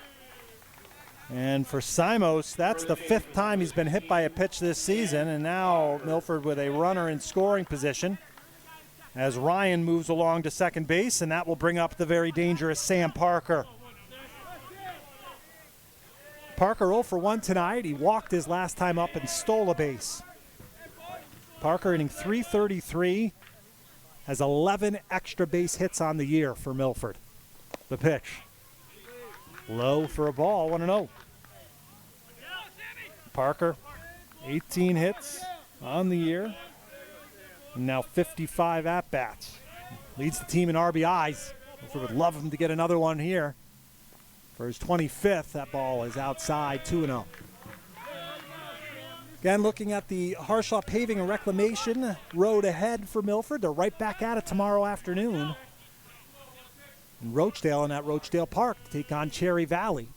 And for Simos, that's the 5th time he's been hit by a pitch this season. And now Milford with a runner in scoring position as Ryan moves along to second base, and that will bring up the very dangerous Sam Parker. Parker 0 for 1 tonight. He walked his last time up and stole a base. Parker hitting .333, has 11 extra base hits on the year for Milford. The pitch. Low for a ball, 1-0. Parker, 18 hits on the year. And now 55 at-bats. Leads the team in RBIs. Milford would love him to get another one here. For his 25th, that ball is outside, 2-0. Again, looking at the Harshaw Paving and Reclamation road ahead for Milford. They're right back at it tomorrow afternoon in Rochdale and at Rochdale Park to take on Cherry Valley.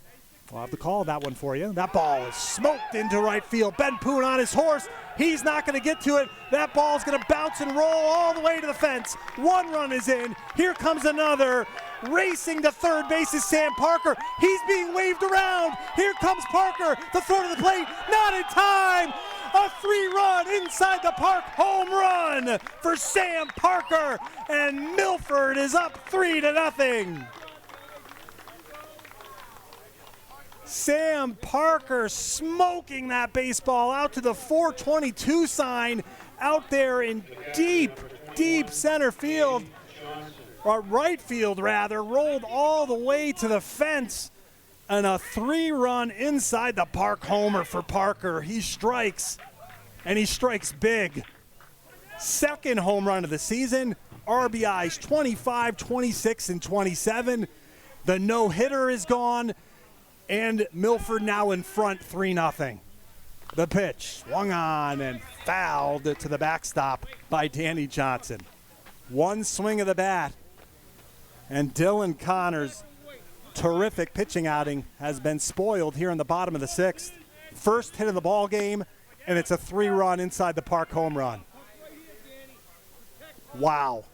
We'll have to call that one for you. That ball is smoked into right field. Ben Poon on his horse. He's not going to get to it. That ball's going to bounce and roll all the way to the fence. One run is in. Here comes another. Racing to third base is Sam Parker. He's being waved around. Here comes Parker. The throw to the plate. Not in time. A 3-run inside the park home run for Sam Parker. And Milford is up 3-0. Sam Parker smoking that baseball out to the 422 sign out there in deep, deep center field, or right field rather, rolled all the way to the fence, and a 3-run inside the park homer for Parker. He strikes, and he strikes big. Second home run of the season, RBIs 25, 26, and 27. The no-hitter is gone. And Milford now in front 3-0. The pitch swung on and fouled to the backstop by Danny Johnson. One swing of the bat. And Dylan Connor's terrific pitching outing has been spoiled here in the bottom of the 6th. First hit of the ball game, and it's a 3-run inside the park home run. Wow.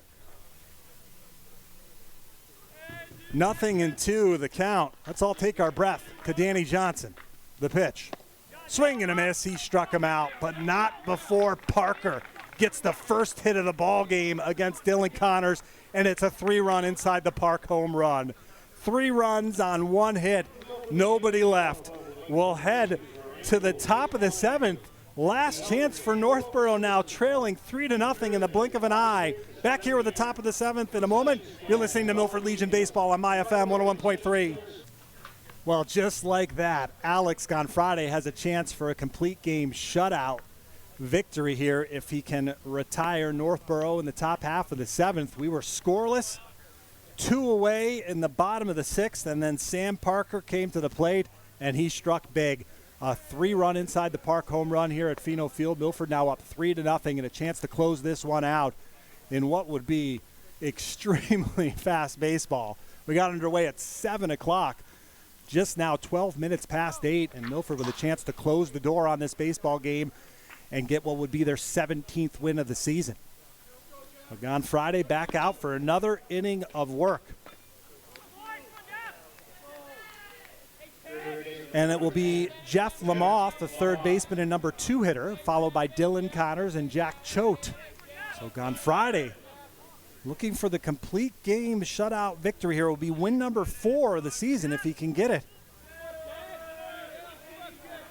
0-2 the count. Let's all take our breath to Danny Johnson. The pitch. Swing and a miss. He struck him out, but not before Parker gets the first hit of the ball game against Dylan Connors, and it's a 3-run inside the park home run. 3 runs on 1 hit. Nobody left. We'll head to the top of the 7th. Last chance for Northborough now, trailing 3-0 in the blink of an eye. Back here with the top of the 7th in a moment. You're listening to Milford Legion Baseball on My FM 101.3. Well, just like that, Alex Gonfrade has a chance for a complete game shutout victory here if he can retire Northborough in the top half of the 7th. We were scoreless, 2 away in the bottom of the 6th, and then Sam Parker came to the plate, and he struck big. A 3-run inside the park home run here at Pheno Field. Milford now up 3-0 and a chance to close this one out in what would be extremely fast baseball. We got underway at 7 o'clock. Just now 12 minutes past 8, and Milford with a chance to close the door on this baseball game and get what would be their 17th win of the season. On Friday, back out for another inning of work. And it will be Jeff Lamoth, the third baseman and number 2 hitter, followed by Dylan Connors and Jack Choate. So Gonfrade looking for the complete game shutout victory here. It will be win number 4 of the season if he can get it.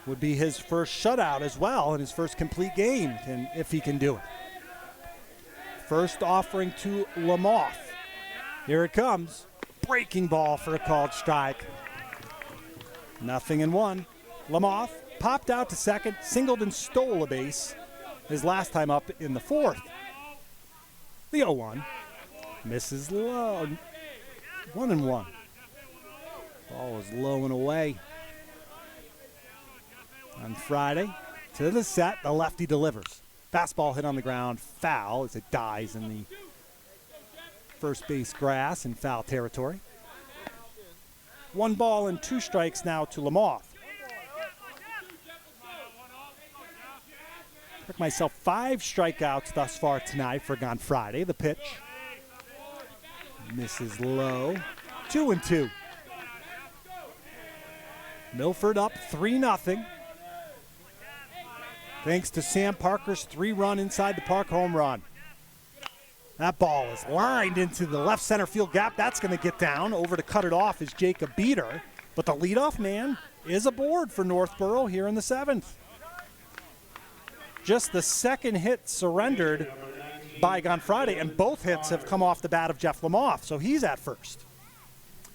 Would be his first shutout as well and his first complete game if he can do it. First offering to Lamoth. Here it comes. Breaking ball for a called strike. 0-1. Lamoth popped out to second, singled and stole a base his last time up in the 4th. The 0-1 misses low. 1-1. Ball is low and away. On Friday, to the set, the lefty delivers. Fastball hit on the ground, foul as it dies in the first base grass in foul territory. 1 ball and 2 strikes now to Lamoth. Took myself 5 strikeouts thus far tonight for Gonfrade. The pitch misses low. 2-2. Milford up 3-0. Thanks to Sam Parker's 3-run inside the park home run. That ball is lined into the left center field gap. That's going to get down. Over to cut it off is Jacob Beater. But the leadoff man is aboard for Northborough here in the 7th. Just the second hit surrendered by Gonfrade, and both hits have come off the bat of Jeff Lamoth, so he's at first.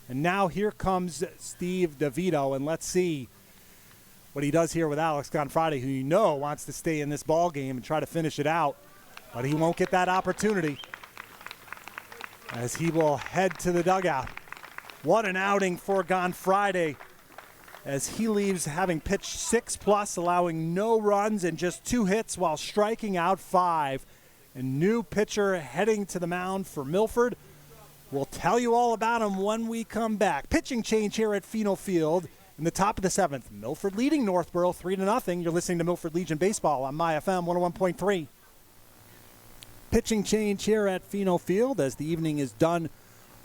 And now here comes Steve DeVito, and let's see what he does here with Alex Gonfrade, who you know wants to stay in this ball game and try to finish it out. But he won't get that opportunity as he will head to the dugout. What an outing for Gonfrade as he leaves having pitched 6+, allowing no runs and just 2 hits while striking out 5. A new pitcher heading to the mound for Milford. We'll tell you all about him when we come back. Pitching change here at Pheno Field in the top of the 7th. Milford leading Northborough 3-0. You're listening to Milford Legion Baseball on My FM 101.3. Pitching change here at Pheno Field as the evening is done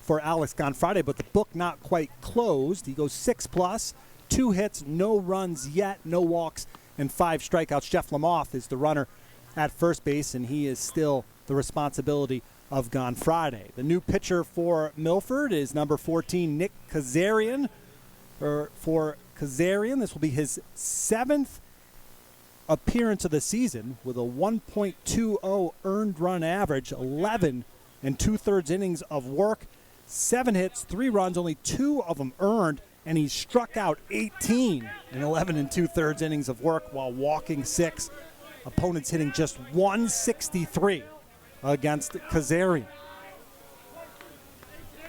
for Alex Gonfrade, but the book not quite closed. He goes 6+, 2 hits, no runs yet, no walks, and 5 strikeouts. Jeff Lamoth is the runner at first base, and he is still the responsibility of Gonfrade. The new pitcher for Milford is number 14, Nick Kazarian. For Kazarian, this will be his 7th appearance of the season with a 1.20 earned run average, 11 2/3 innings of work, 7 hits, 3 runs, only 2 of them earned, and he struck out 18 in 11 2/3 innings of work while walking 6. Opponents hitting just 163 against Kazarian.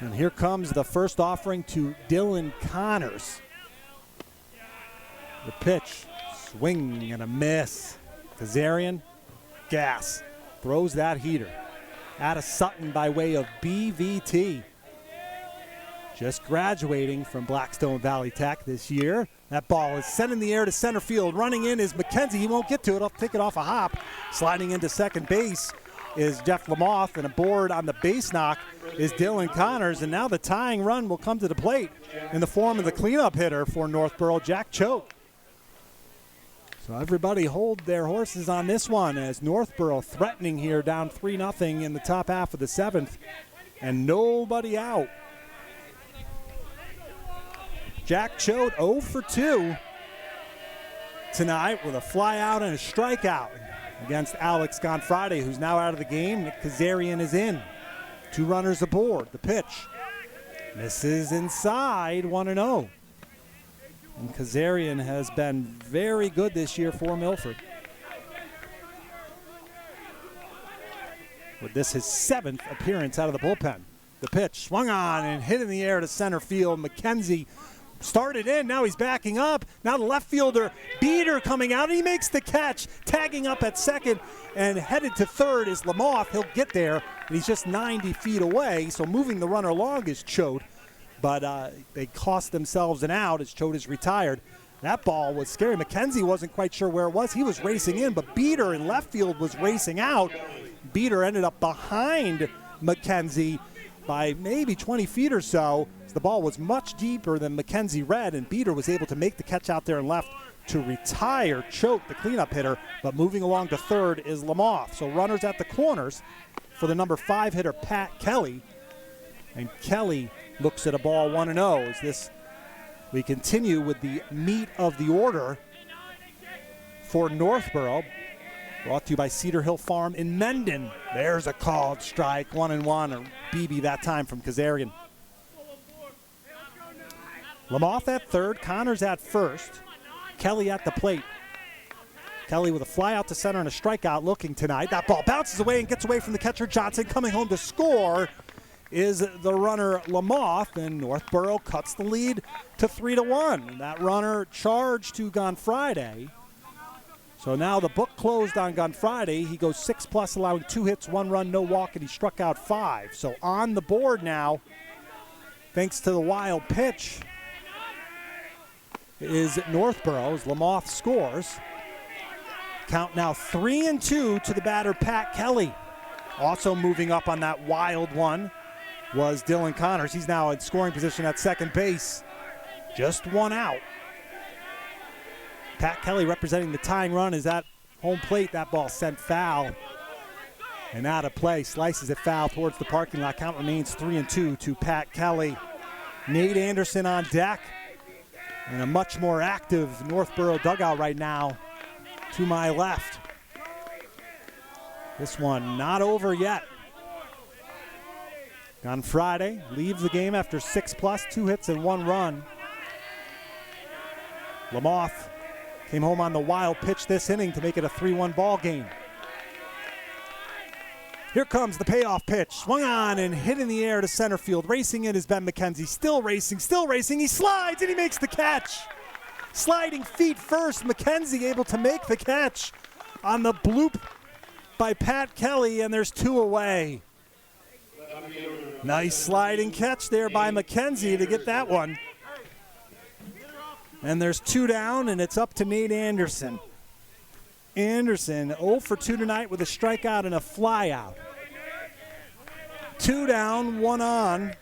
And here comes the first offering to Dylan Connors. The pitch, swing and a miss. Kazarian, gas, throws that heater. Out of Sutton by way of BVT. Just graduating from Blackstone Valley Tech this year. That ball is sent in the air to center field. Running in is McKenzie. He won't get to it. I'll take it off a hop. Sliding into second base is Jeff Lamoth, and aboard on the base knock is Dylan Connors, and now the tying run will come to the plate in the form of the cleanup hitter for Northborough, Jack Choate. So everybody hold their horses on this one as Northborough threatening here, down 3-0 in the top half of the 7th, and nobody out. Jack Choate 0 for 2 tonight with a fly out and a strikeout against Alex Gonfrade, who's now out of the game. Nick Kazarian is in. 2 runners aboard. The pitch misses inside, 1-0. And Kazarian has been very good this year for Milford. With this his 7th appearance out of the bullpen. The pitch swung on and hit in the air to center field. McKenzie started in, now he's backing up. Now the left fielder, Beater, coming out, and he makes the catch. Tagging up at second and headed to third is Lamoth. He'll get there, and he's just 90 feet away, so moving the runner along is Choate. But they cost themselves an out as Choate is retired. That ball was scary. McKenzie wasn't quite sure where it was. He was racing in, but Beater in left field was racing out. Beater ended up behind McKenzie by maybe 20 feet or so. The ball was much deeper than McKenzie read, and Beater was able to make the catch out there and left to retire Choate, the cleanup hitter. But moving along to third is Lamoth. So runners at the corners for the number 5 hitter, Pat Kelly. And Kelly looks at a ball 1-0. As this, we continue with the meat of the order for Northborough. Brought to you by Cedar Hill Farm in Mendon. There's a called strike, 1-1, or BB that time from Kazarian. Lamoth at third, Connors at first, Kelly at the plate. Kelly with a fly out to center and a strikeout looking tonight. That ball bounces away and gets away from the catcher Johnson. Coming home to score is the runner Lamoth, and Northborough cuts the lead to 3-1. That runner charged to Gonfrade. So now the book closed on Gonfrade. He goes 6+, allowing 2 hits, 1 run, no walk, and he struck out 5. So on the board now, thanks to the wild pitch, is Northborough as Lamoth scores. Count now 3-2 to the batter Pat Kelly. Also moving up on that wild one was Dylan Connors. He's now in scoring position at second base. Just 1 out. Pat Kelly representing the tying run is at home plate. That ball sent foul and out of play. Slices it foul towards the parking lot. Count remains 3-2 to Pat Kelly. Nate Anderson on deck. And a much more active Northborough dugout right now to my left. This one not over yet. Gonfrade leaves the game after 6+, 2 hits and 1 run. Lamoth came home on the wild pitch this inning to make it a 3-1 ball game. Here comes the payoff pitch. Swung on and hit in the air to center field. Racing in is Ben McKenzie. Still racing. He slides and he makes the catch. Sliding feet first. McKenzie able to make the catch on the bloop by Pat Kelly, and there's 2 away. Nice sliding catch there by McKenzie to get that one. And there's 2 down, and it's up to Nate Anderson. Anderson 0 for 2 tonight with a strikeout and a flyout. 2 down, 1 on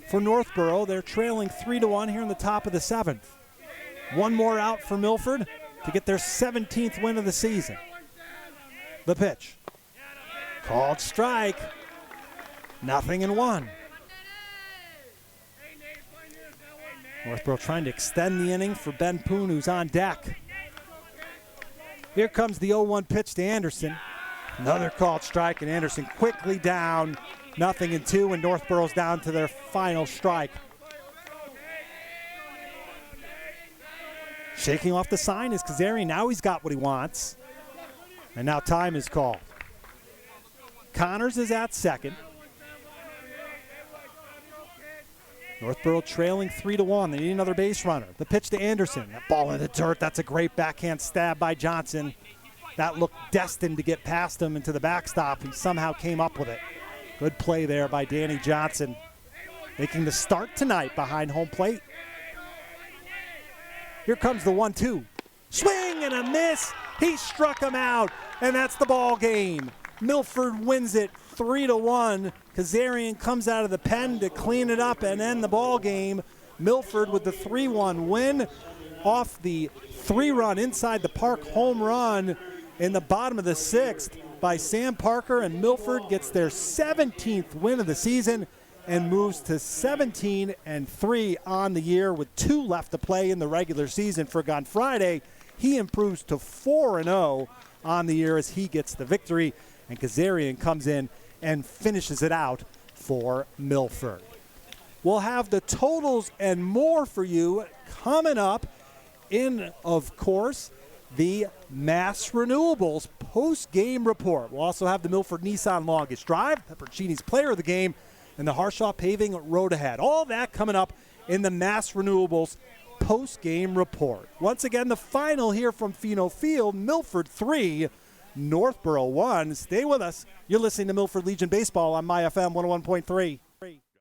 for Northborough. They're trailing 3-1 here in the top of the 7th. 1 more out for Milford to get their 17th win of the season. The pitch. Called strike. 0-1. Northborough trying to extend the inning for Ben Poon, who's on deck. Here comes the 0-1 pitch to Anderson. Another called strike, and Anderson quickly down. 0-2, and Northborough's down to their final strike. Shaking off the sign is Kazarian. Now he's got what he wants. And now time is called. Connors is at second. Northborough trailing 3-1. They need another base runner. The pitch to Anderson. That ball in the dirt. That's a great backhand stab by Johnson. That looked destined to get past him into the backstop. He somehow came up with it. Good play there by Danny Johnson. Making the start tonight behind home plate. Here comes the 1-2. Swing and a miss. He struck him out, and that's the ball game. Milford wins it 3-1. Kazarian comes out of the pen to clean it up and end the ball game. Milford with the 3-1 win off the 3-run inside the park home run in the bottom of the 6th by Sam Parker, and Milford gets their 17th win of the season and moves to 17-3 on the year with 2 left to play in the regular season. For on Friday, he improves to 4-0 on the year as he gets the victory, and Kazarian comes in and finishes it out for Milford. We'll have the totals and more for you coming up in, of course, the Mass Renewables post-game report. We'll also have the Milford Nissan Longest Drive, Peppercini's Player of the Game, and the Harshaw Paving Road Ahead. All that coming up in the Mass Renewables post-game report. Once again, the final here from Pheno Field, Milford 3, Northborough 1. Stay with us. You're listening to Milford Legion Baseball on My FM 101.3.